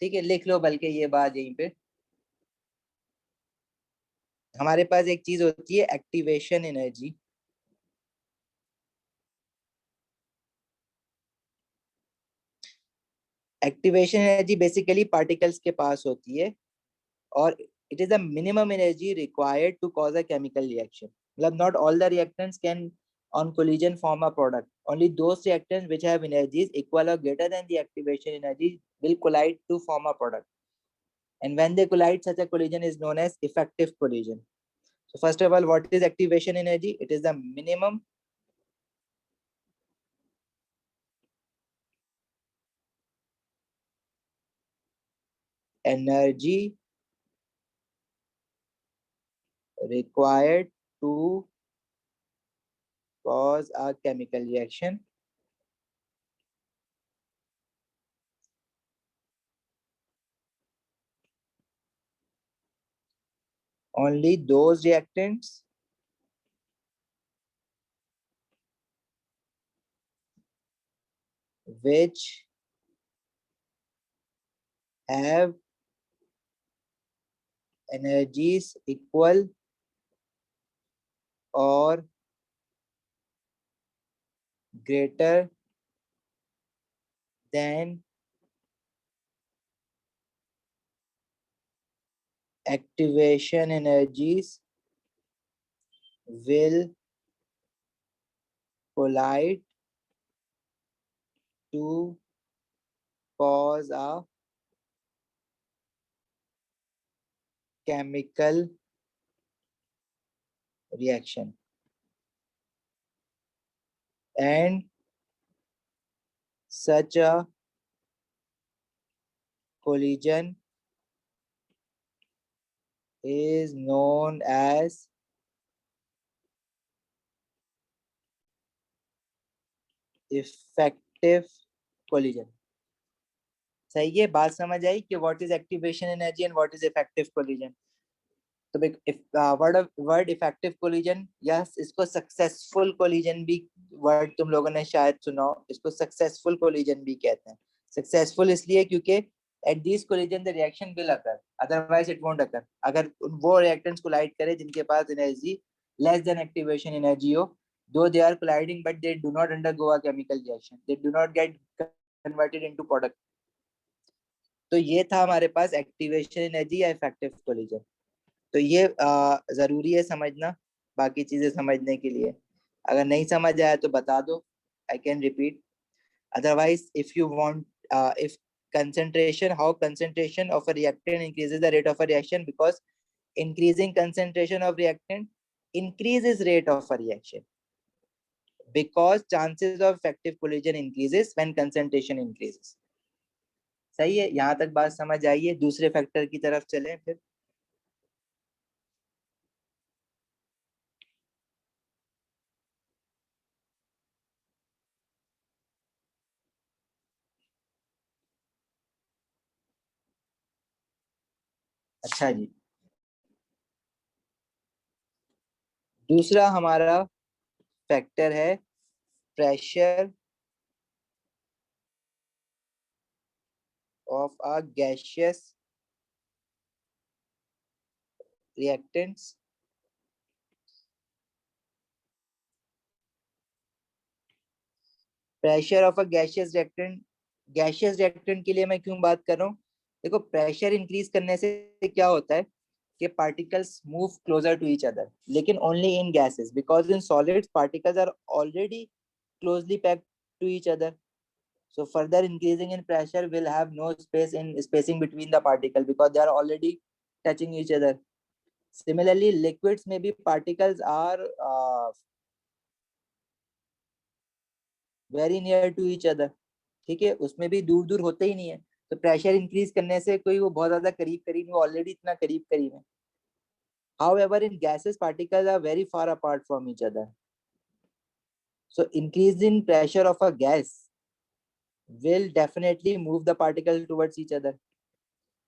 ठीक है, लिख लो बल्कि ये बात यहीं पे. हमारे पास एक चीज होती है activation energy. Activation energy basically particles के पास होती है, और it is the minimum energy required to cause a chemical reaction. मतलब not all the reactants can on collision form a product. Only those reactants which have energies equal or greater than the activation energy will collide to form a product. And when they collide, such a collision is known as effective collision. So first of all, what is activation energy? It is the minimum energy required to cause a chemical reaction. Only those reactants which have energies equal or greater than activation energies will collide to cause a chemical reaction, and such a collision is known as effective collision. सही है, बात समझ आई कि what is activation energy and what is effective collision. तो word effective collision या इसको successful collision भी word तुम लोगों ने शायद सुना हो, इसको सक्सेसफुल कोलिजन भी कहते हैं. सक्सेसफुल इसलिए क्योंकि at this collision the reaction will occur, otherwise it won't occur. अगर वो रिएक्टेंट्स कोलाइड करे जिनके पास energy less than activation energy हो, though they are colliding but they do not undergo a chemical reaction, they do not get converted into product. तो ये था हमारे पास एक्टिवेशन एनर्जी या इफेक्टिव कोलिजन। तो ये जरूरी है समझना बाकी चीजें समझने के लिए। अगर नहीं समझ आया तो बता दो, I can repeat. Otherwise if you want, if concentration, how concentration of a reactant increases the rate of a reaction, because increasing concentration of reactant increases rate of a reaction, because chances of effective collision increases when concentration increases। सही है, यहाँ तक बात समझ आई है। दूसरे factor की तरफ चलें फिर। अच्छा जी, दूसरा हमारा फैक्टर है pressure of a gaseous reactants. Pressure of a gaseous reactant, gaseous reactant के लिए मैं क्यों बात कर रहा हूँ? देखो, प्रेशर इंक्रीज करने से क्या होता है कि particles move closer to each other, लेकिन only in gases, because in solids particles are already closely packed to each other. So further increasing in pressure will have no space in spacing between the particle because they are already touching each other. Similarly, liquids में भी particles are very near to each other, ठीक है, उसमें भी दूर दूर होते ही नहीं है। तो प्रेशर इंक्रीज करने से कोई वो बहुत ज्यादा करीब करीब, वो ऑलरेडी इतना करीब करीब है। However, in gases, particles are very far apart from each other. So increase in pressure of a gas will definitely move the particle towards each other.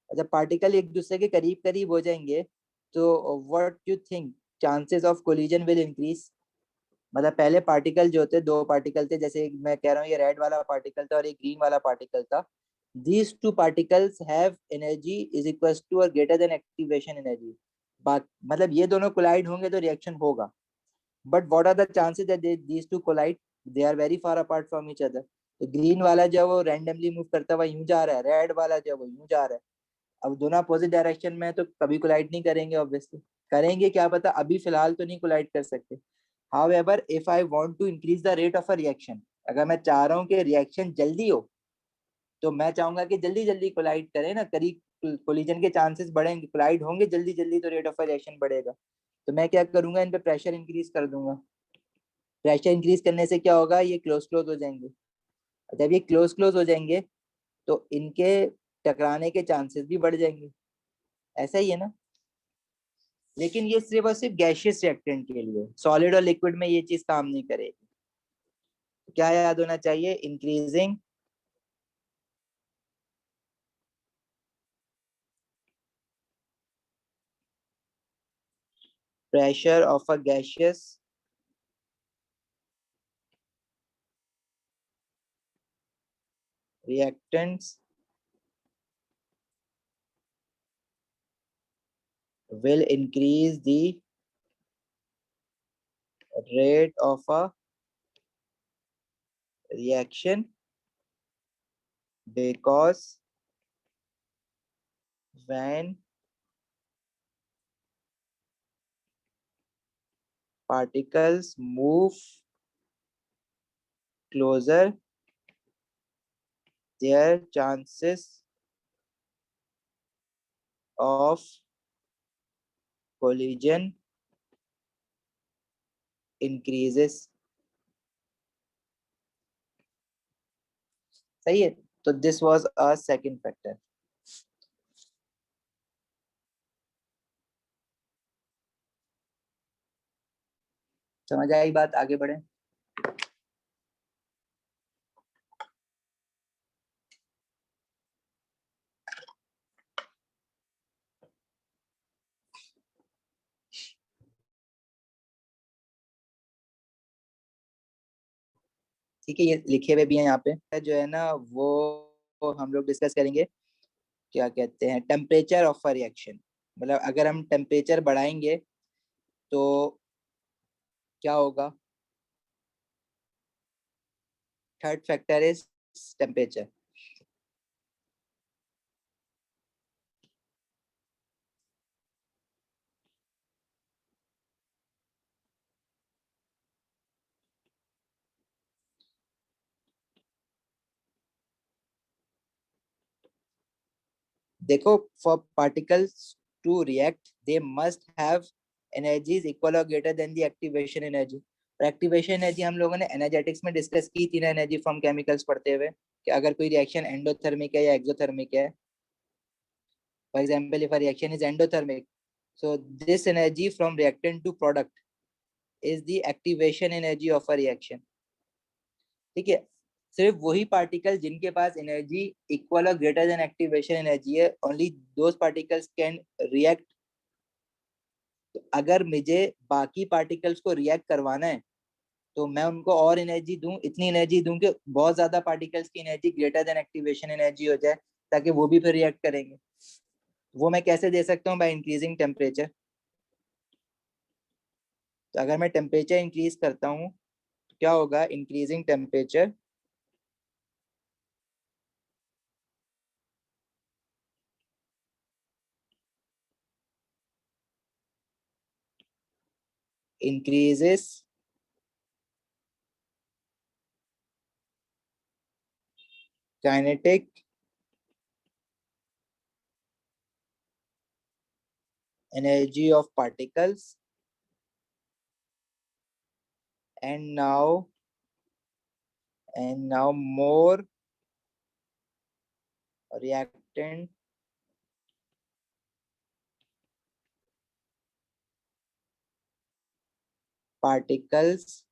जब पार्टिकल एक दूसरे के करीब करीब हो जाएंगे तो what you think chances of collision will increase. मतलब पहले पार्टिकल जो थे, दो पार्टिकल थे, जैसे मैं कह रहा हूँ ये रेड वाला पार्टिकल था और एक ग्रीन वाला पार्टिकल था। these two particles have energy is equals to or greater than activation energy। मतलब ये दोनों कोलाइड होंगे तो रिएक्शन होगा, but what are the chances that these two collide? they are very far apart from each other। तो green वाला जो वो रैंडमली मूव करता हुआ यूं जा रहा है, रेड वाला जो वो यूं जा रहा है। अब दोनों अपोजिट डायरेक्शन में तो कभी कोलाइड नहीं करेंगे, ऑब्वियसली करेंगे क्या पता, अभी फिलहाल तो नहीं कोलाइड कर सकते। However if I want to increase the rate of a reaction, अगर मैं चाह रहा हूँ कि रिएक्शन जल्दी हो, तो मैं चाहूंगा कि जल्दी जल्दी कोलाइड करें ना, करीब कोलिजन के चांसेस बढ़ेंगे, कोलाइड होंगे जल्दी जल्दी, तो रेट ऑफ अ रिएक्शन बढ़ेगा। तो मैं क्या करूंगा, इन पे प्रेशर इंक्रीज कर दूंगा। प्रेशर इंक्रीज करने से क्या होगा, ये क्लोज क्लोज हो जाएंगे। जब ये क्लोज क्लोज हो जाएंगे तो इनके टकराने के चांसेस भी बढ़ जाएंगे। ऐसा ही है ना? लेकिन ये सिर्फ और सिर्फ गैसियस रिएक्टेंट के लिए, सॉलिड और लिक्विड में ये चीज काम नहीं करेगी। क्या याद होना चाहिए? Increasing pressure of a gaseous reactants will increase the rate of a reaction, because when particles move closer, their chances of collision increases। सही है? तो this was a second factor. समझ आई बात? आगे बढ़े। ठीक है, ये लिखे हुए भी हैं यहाँ पे, जो है ना वो हम लोग डिस्कस करेंगे। क्या कहते हैं, टेम्परेचर ऑफ अ रिएक्शन। मतलब अगर हम टेम्परेचर बढ़ाएंगे तो क्या होगा, थर्ड फैक्टर इज टेम्परेचर. देखो, for particles to react they must have energies equal और greater than the activation energy. और एक्टिवेशन एनर्जी हम लोगों ने एनर्जेटिक्स में डिस्कस की थी ना, एनर्जी फ्रॉम केमिकल्स पढ़ते हुए, कि अगर कोई रिएक्शन एंडोथर्मिक है या एक्सोथर्मिक है. For example if a reaction is endothermic, so this energy from reactant to product is the activation energy of a reaction. ठीक है. सिर्फ वही पार्टिकल जिनके पास एनर्जी इक्वल और ग्रेटर देन एक्टिवेशन एनर्जी है, only those particles can react. तो अगर मुझे बाकी पार्टिकल्स को रिएक्ट करवाना है तो मैं उनको और एनर्जी दूं, इतनी एनर्जी दूं कि बहुत ज्यादा पार्टिकल्स की energy greater than activation energy हो जाए, ताकि वो भी फिर रिएक्ट करेंगे. वो मैं कैसे दे सकता हूँ? By increasing temperature. तो अगर मैं टेम्परेचर इंक्रीज करता हूँ तो क्या होगा? Increasing temperature increases kinetic energy of particles, and now more reactant particles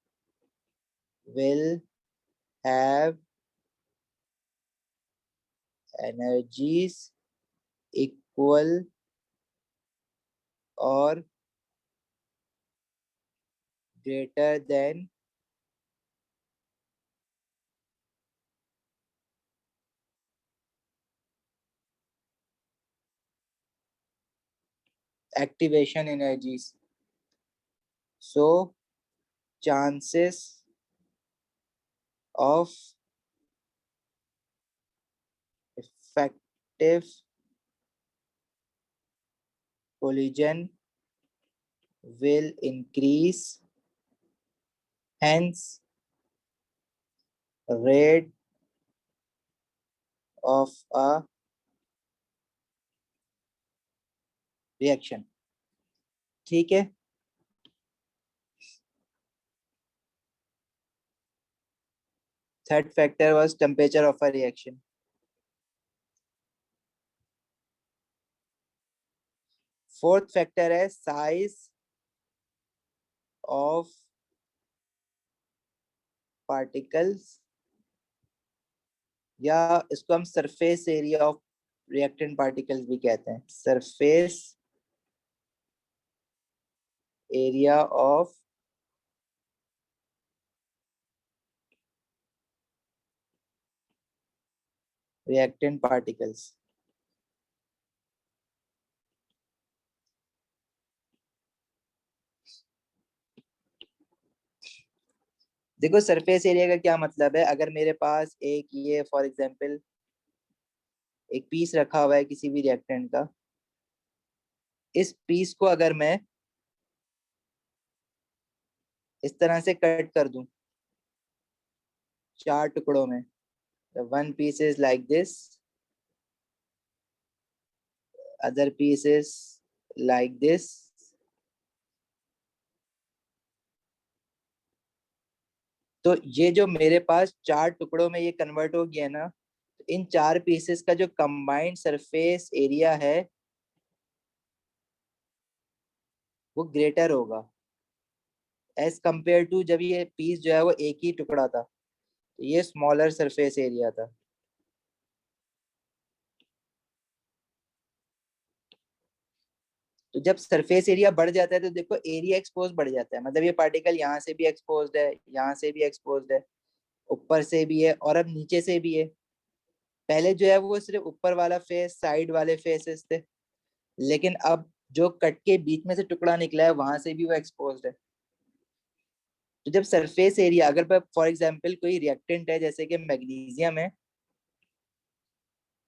will have energies equal or greater than activation energies. So chances of effective collision will increase, hence rate of a reaction. ठीक है. Third factor was temperature of a reaction. Fourth factor है size of particles, या इसको हम surface area of reactant particles भी कहते हैं. Surface area of reactant particles. देखो, सरफेस एरिया का क्या मतलब है? अगर मेरे पास एक ये फॉर एग्जांपल एक पीस रखा हुआ है किसी भी रिएक्टेंट का, इस पीस को अगर मैं इस तरह से कट कर दूं 4 टुकड़ों में, the one piece is like this, other piece is like this, तो ये जो मेरे पास 4 टुकड़ों में ये कन्वर्ट हो गया ना, तो इन 4 पीसेस का जो कंबाइंड सरफेस एरिया है वो ग्रेटर होगा एज कंपेयर टू जब ये पीस जो है वो एक ही टुकड़ा था, तो ये स्मॉलर सरफेस एरिया था. तो जब सरफेस एरिया बढ़ जाता है तो देखो एरिया एक्सपोज बढ़ जाता है, मतलब ये पार्टिकल यहाँ से भी एक्सपोज्ड है, यहाँ से भी एक्सपोज्ड है, ऊपर से भी है और अब नीचे से भी है. पहले जो है वो सिर्फ ऊपर वाला फेस, साइड वाले फेसेस थे, लेकिन अब जो कट के बीच में से टुकड़ा निकला है वहां से भी वो एक्सपोज्ड है. तो जब सरफेस एरिया, अगर फॉर एग्जांपल कोई रिएक्टेंट है जैसे कि मैग्नीशियम है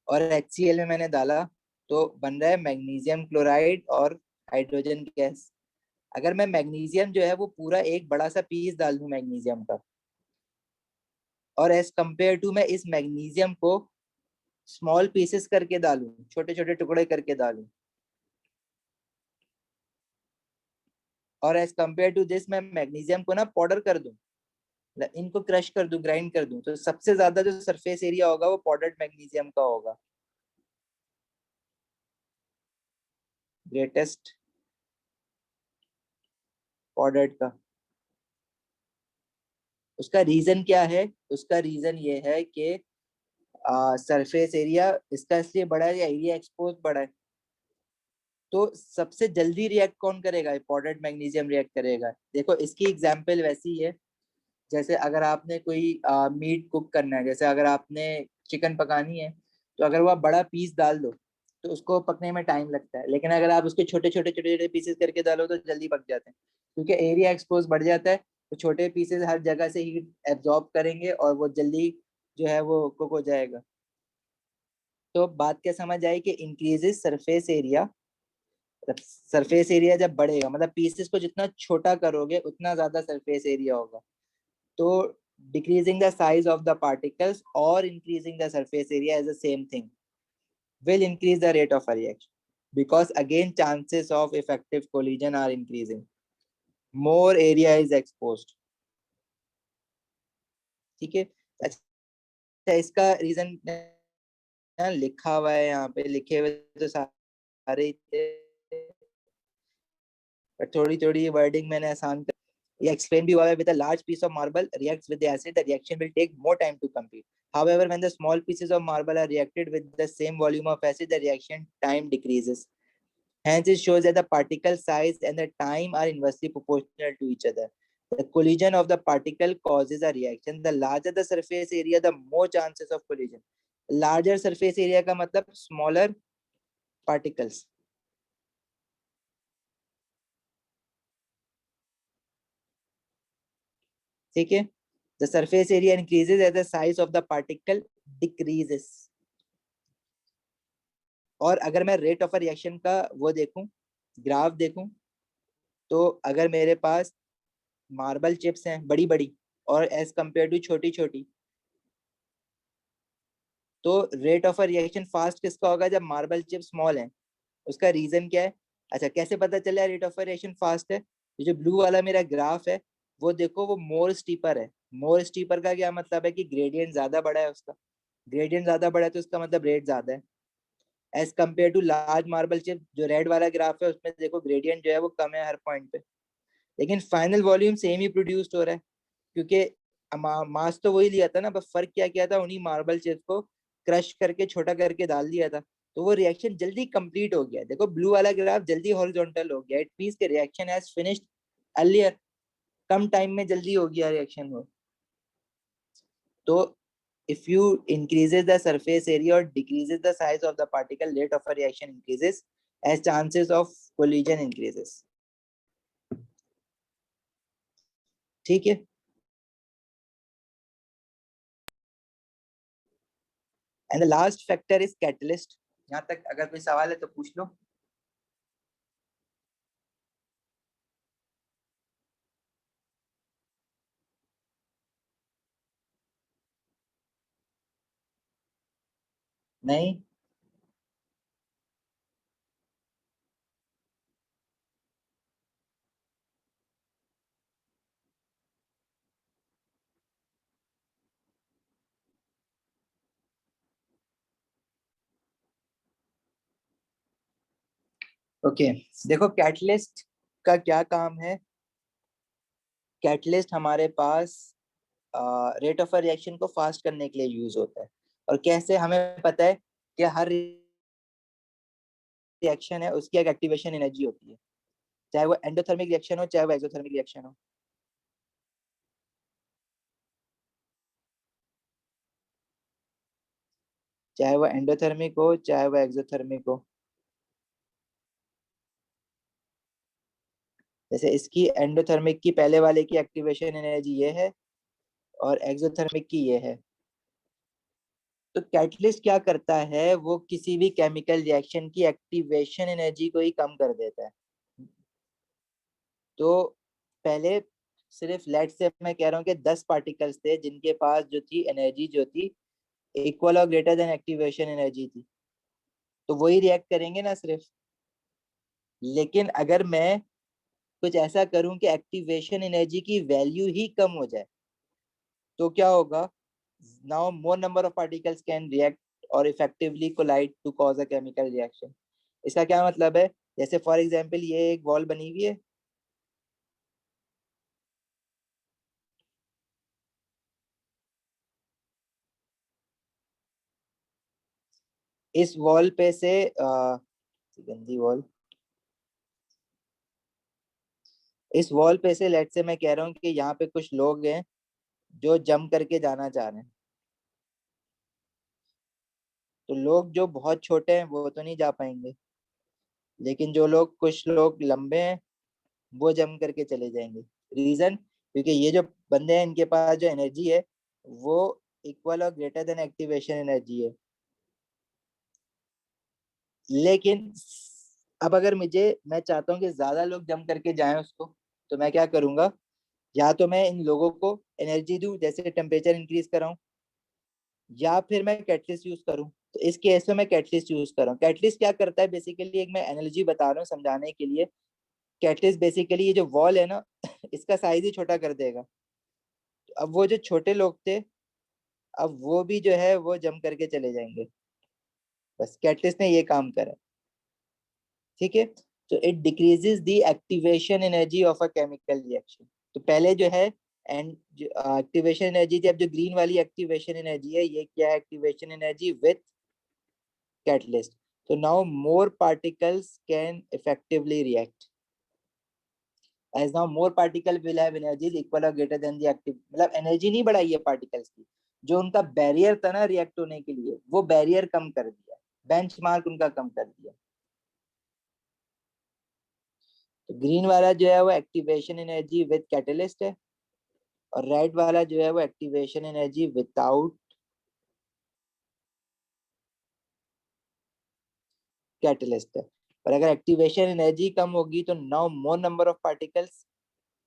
और HCl में मैंने डाला, तो बन रहा है मैग्नीशियम क्लोराइड और हाइड्रोजन गैस। अगर मैं मैग्नीशियम जो है वो पूरा एक बड़ा सा पीस डाल दूं मैग्नीशियम का, और एज कंपेयर टू मैं इस मैग्नीशियम को स्मॉल पीसेस करके डालूं, छोटे छोटे टुकड़े करके डालूं, और एज कंपेयर टू दिस मैं मैग्नीशियम को ना पाउडर कर दूं, इनको क्रश कर दूं, ग्राइंड कर दूं, तो सबसे ज्यादा जो सरफेस एरिया होगा वो पाउडर्ड मैग्नीशियम का होगा, ग्रेटेस्ट पाउडर्ड का। उसका रीजन क्या है? उसका रीजन ये है कि सरफेस एरिया इसका इसलिए बड़ा है या एरिया एक्सपोज बड़ा है, तो सबसे जल्दी रिएक्ट कौन करेगा? पाउडर्ड मैग्नीशियम रिएक्ट करेगा। देखो इसकी एग्जांपल वैसी है, जैसे अगर आपने कोई मीट कुक करना है, जैसे अगर आपने चिकन पकानी है, तो अगर वो आप बड़ा पीस डाल दो तो उसको पकने में टाइम लगता है, लेकिन अगर आप उसके छोटे छोटे छोटे छोटे पीसेस करके डालो तो जल्दी पक जाते हैं, क्योंकि एरिया एक्सपोज बढ़ जाता है, तो छोटे पीसेस हर जगह से हीट एब्जॉर्ब करेंगे और वो जल्दी जो है वो कुक हो जाएगा। तो बात क्या समझ आई कि increases surface area, surface area जब बढ़ेगा मतलब पीसेस को जितना छोटा करोगे उतना ज्यादा सरफेस एरिया होगा। तो decreasing the size of the particles or increasing the surface area is the same thing, will increase the rate of a reaction, because again chances of effective collision are increasing, more area is exposed। ठीक है। अच्छा, इसका reason लिखा हुआ है यहाँ पे, लिखे हुए तो सारे ही थे, पर थोड़ी थोड़ी वर्डिंग मैंने आसान कर, ये explain भी हुआ है, with a large piece of marble reacts with the acid, the reaction will take more time to complete. However, when the small pieces of marble are reacted with the same volume of acid, the reaction time decreases. Hence, it shows that the particle size and the time are inversely proportional to each other. The collision of the particle causes a reaction. The larger the surface area, the more chances of collision. Larger surface area का मतलब smaller particles. ठीक है। The surface area increases as the size of the particle decreases. और अगर मैं rate of reaction का वो देखूं, ग्राफ देखूं, तो अगर मेरे पास मार्बल चिप्स हैं बड़ी बड़ी और एज कंपेयर टू छोटी छोटी, तो रेट ऑफ रिएक्शन फास्ट किसका होगा? जब मार्बल चिप स्मॉल है। उसका रीजन क्या है? अच्छा, कैसे पता चला रेट ऑफ रिएक्शन फास्ट है? ये जो ब्लू वाला मेरा ग्राफ है वो देखो, वो मोर स्टीपर है। मोर स्टीपर का क्या मतलब है? कि ग्रेडियंट ज्यादा बड़ा है उसका, ग्रेडियंट ज्यादा बड़ा है तो उसका मतलब रेट ज्यादा है, as compare to large marble chip. जो रेड वाला ग्राफ है उसमें देखो ग्रेडियंट जो है वो कम है हर पॉइंट पे, लेकिन फाइनल वॉल्यूम सेम ही प्रोड्यूस्ड हो रहा है, क्योंकि मास तो वही लिया था ना, बस फर्क क्या किया था, उन्हीं मार्बल चिप्स को क्रश करके छोटा करके डाल दिया था, तो वो रिएक्शन जल्दी कंप्लीट हो गया। देखो ब्लू वाला ग्राफ जल्दी हॉरिजॉन्टल हो गया, इट मींस के reaction has finished earlier, come time में जल्दी हो गया रिएक्शन वो। तो if you increases the surface area or decreases the size of the particle, rate of a reaction increases as chances of collision increases। ठीक है। And the last factor is catalyst. यहाँ तक अगर कोई सवाल है तो पूछ लो। नहीं। ओके देखो कैटलिस्ट का क्या काम है। कैटलिस्ट हमारे पास रेट ऑफ रिएक्शन को फास्ट करने के लिए यूज होता है। और कैसे हमें पता है कि हर रिएक्शन है उसकी एक एक्टिवेशन एनर्जी होती है, चाहे वो एंडोथर्मिक रिएक्शन हो चाहे वो एक्सोथर्मिक रिएक्शन हो। चाहे वो एंडोथर्मिक हो चाहे वो एक्सोथर्मिक हो। जैसे इसकी एंडोथर्मिक की पहले वाले की एक्टिवेशन एनर्जी ये है और एक्सोथर्मिक की ये है। तो कैटलिस्ट क्या करता है, वो किसी भी केमिकल रिएक्शन की एक्टिवेशन एनर्जी को ही कम कर देता है। तो पहले सिर्फ लेट से मैं कह रहा हूँ कि 10 पार्टिकल्स थे जिनके पास जो थी एनर्जी जो थी इक्वल और ग्रेटर देन एक्टिवेशन एनर्जी थी, तो वही रिएक्ट करेंगे ना सिर्फ। लेकिन अगर मैं कुछ ऐसा करूं कि एक्टिवेशन एनर्जी की वैल्यू ही कम हो जाए, तो क्या होगा? Now more number of particles can react और effectively collide to cause a chemical reaction. इसका क्या मतलब है? जैसे फॉर एग्जांपल ये एक वॉल बनी हुई है, इस वॉल पे से गंदी वॉल, इस वॉल पे से लेट से मैं कह रहा हूँ कि यहाँ पे कुछ लोग हैं जो जंप करके जाना चाह रहे हैं। तो लोग जो बहुत छोटे हैं वो तो नहीं जा पाएंगे, लेकिन जो लोग, कुछ लोग लंबे हैं, वो जंप करके चले जाएंगे। रीजन, क्योंकि ये जो बंदे हैं इनके पास जो एनर्जी है वो इक्वल और ग्रेटर देन एक्टिवेशन एनर्जी है। लेकिन अब अगर मैं चाहता हूँ कि ज्यादा लोग जंप करके जाएं उसको, तो मैं क्या करूंगा? या तो मैं इन लोगों को एनर्जी दूं, जैसे टेम्परेचर इंक्रीज कराऊं, या फिर मैं कैटलिस्ट यूज करूं। तो इस केस में मैं कैटलिस्ट यूज कर रहा हूँ। कैटलिस्ट क्या करता है बेसिकली, एक मैं एनालॉजी बता रहा हूँ समझाने के लिए। कैटलिस्ट बेसिकली ये जो वॉल है ना इसका साइज ही छोटा कर देगा। तो अब वो जो छोटे लोग थे, अब वो भी जो है वो जम करके चले जाएंगे। बस कैटलिस्ट ने ये काम करा। ठीक है। तो it decreases the activation energy of a chemical reaction. तो पहले जो है एंड एक्टिवेशन एनर्जी, जब जो ग्रीन वाली एक्टिवेशन एनर्जी है, ये क्या है? Activation energy with catalyst. तो now more particles can effectively react, as now more particle will have energies equal or greater than the active। मतलब एनर्जी नहीं बढ़ाई है पार्टिकल्स की, जो उनका बैरियर था ना रिएक्ट होने के लिए, वो बैरियर कम कर दिया, बेंचमार्क उनका कम कर दिया। तो ग्रीन वाला जो है वो एक्टिवेशन एनर्जी विद कैटलिस्ट है, और रेड वाला जो है वो एक्टिवेशन एनर्जी विदाउट कैटलिस्ट है। और अगर एक्टिवेशन एनर्जी कम होगी तो now more number of particles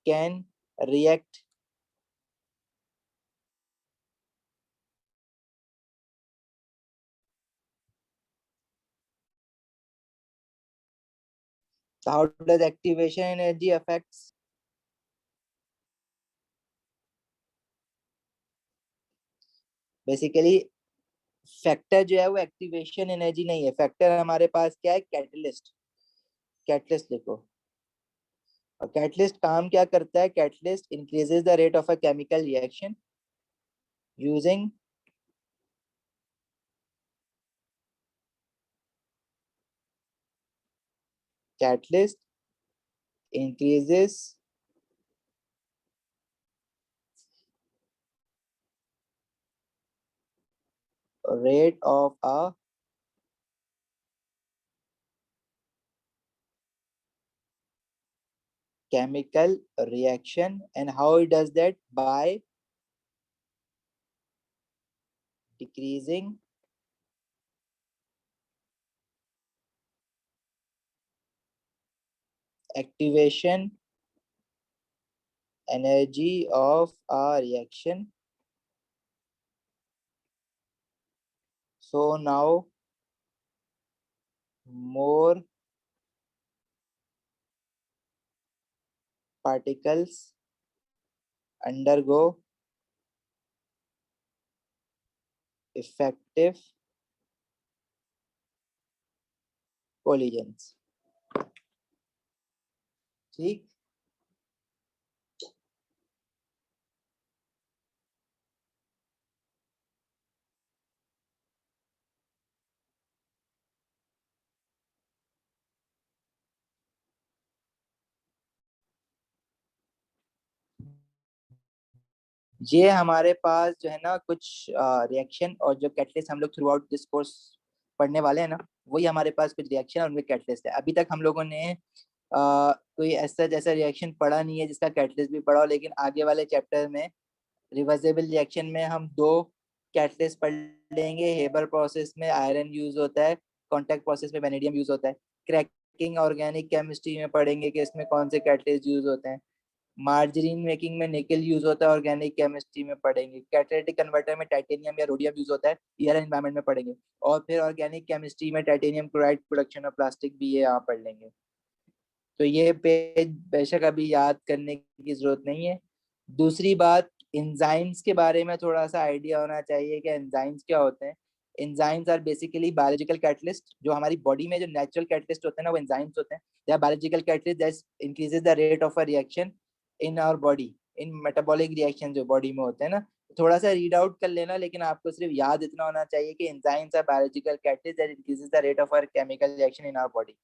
can react. How does activation energy affects? Basically factor जो है वो एक्टिवेशन एनर्जी नहीं है, फैक्टर हमारे पास क्या है? कैटलिस्ट। कैटलिस्ट लिखो। और कैटलिस्ट काम क्या करता है? Catalyst increases the rate of a chemical reaction using catalyst increases rate of a chemical reaction. And how it does that? By decreasing activation energy of a reaction. So now more particles undergo effective collisions। ठीक। ये हमारे पास जो है ना कुछ reaction, और जो catalyst हम लोग थ्रू आउट दिस कोर्स पढ़ने वाले हैं ना, वही हमारे पास कुछ रिएक्शन और उनके कैटलिस्ट है। अभी तक हम लोगों ने कोई ऐसा जैसा रिएक्शन पढ़ा नहीं है जिसका कैटलिस्ट भी पढ़ा हो, लेकिन आगे वाले चैप्टर में रिवर्सेबल रिएक्शन में हम 2 कैटलिस्ट पढ़ लेंगे। हेबर प्रोसेस में आयरन यूज होता है, कॉन्टैक्ट प्रोसेस में वेनेडियम यूज होता है। क्रैकिंग ऑर्गेनिक केमिस्ट्री में पढ़ेंगे कि इसमें कौन से कैटलिस्ट यूज होते हैं। मार्जरीन मेकिंग में निकल यूज होता है, ऑर्गेनिक केमिस्ट्री में पढ़ेंगे। कैटालिटिक कन्वर्टर में टाइटेनियम या रोडियम यूज होता है, ईयर एनवायरमेंट में पढ़ेंगे। और फिर ऑर्गेनिक केमिस्ट्री में titanium chloride production of plastic भी ये यहाँ पढ़ लेंगे। तो ये पेज बेशक अभी याद करने की जरूरत नहीं है। दूसरी बात, एंजाइम्स के बारे में थोड़ा सा आइडिया होना चाहिए कि एंजाइम्स क्या होते हैं। Enzymes are basically biological catalyst. जो हमारी बॉडी में जो नेचुरल कैटलिस्ट होते हैं ना, वो एंजाइम्स होते हैं। They are biological catalyst that increases the rate of a reaction in our body, in metabolic reaction जो बॉडी में होते हैं ना। थोड़ा सा रीड आउट कर लेना, लेकिन आपको सिर्फ याद इतना होना चाहिए कि enzymes are biological catalyst that increases the rate of a chemical reaction in our body.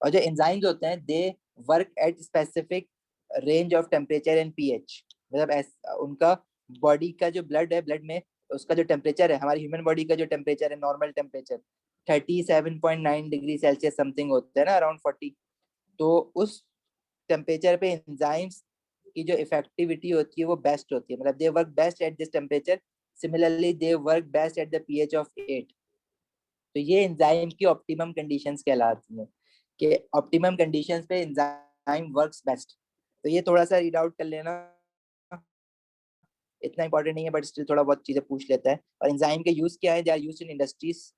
और जो एंजाइम्स होते हैं they work at specific range of temperature and pH. मतलब उनका बॉडी का जो ब्लड है, ब्लड में उसका जो टेम्परेचर है, हमारी ह्यूमन बॉडी का जो टेम्परेचर है, normal temperature 37.9 degree Celsius something होता है ना, अराउंड 40। तो उस टेम्परेचर पे एंजाइम्स की जो इफेक्टिविटी होती है वो बेस्ट होती है। मतलब they work best at this temperature, similarly they work best at the pH of 8। तो ये एंजाइम की ऑप्टिमम कंडीशंस कहलाती हैं कि ऑप्टिमम कंडीशंस पे एंजाइम वर्क्स बेस्ट। तो ये थोड़ा सा रीड आउट कर लेना, इतना इंपॉर्टेंट नहीं है बट स्टिल थोड़ा बहुत चीजें पूछ लेता है। और एंजाइम के यूज क्या है, they are used in industries,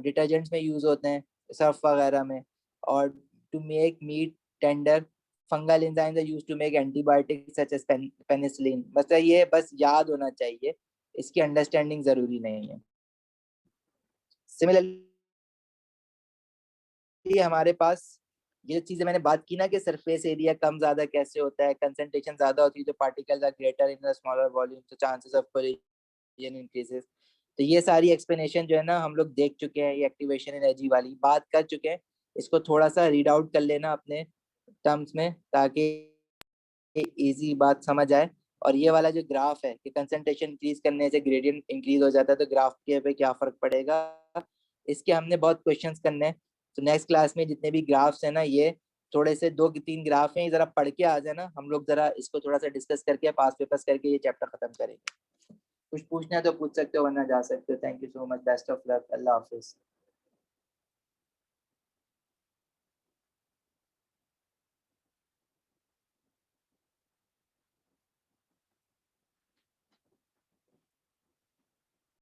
detergents में यूज होते हैं, सर्फ वगैरह में। और to make meat tender, fungal enzymes are used to make antibiotics such as penicillin. मतलब ये बस याद होना चाहिए, इसकी अंडरस्टैंडिंग जरूरी नहीं है। सिमिलरली हमारे पास ये चीजें मैंने बात की ना कि सरफेस एरिया कम ज्यादा कैसे होता है, कंसंट्रेशन ज्यादा होती है तो particles are greater in the smaller volume, तो चांसेस ऑफ कोलिजन इंक्रीजेस। तो ये सारी एक्सप्लेनेशन जो है ना हम लोग देख चुके हैं, ये एक्टिवेशन एनर्जी वाली बात कर चुके हैं। इसको थोड़ा सा रीड आउट कर लेना अपने टर्म्स में ताकि इजी बात समझ आए। और ये वाला जो ग्राफ है कि कंसंट्रेशन इंक्रीज करने से ग्रेडियंट इंक्रीज हो जाता है, तो ग्राफ के पे क्या फर्क पड़ेगा, इसके हमने बहुत क्वेश्चंस करने हैं। तो नेक्स्ट क्लास में जितने भी ग्राफ्स है ना, ये थोड़े से 2-3 ग्राफ हैं, जरा पढ़ के आ जाना, हम लोग जरा इसको थोड़ा सा डिस्कस करके पास पेपर्स करके ये चैप्टर खत्म करेंगे। कुछ पूछना है तो पूछ सकते हो, वरना जा सकते हो। Thank you so much, best of luck, Allah Hafiz.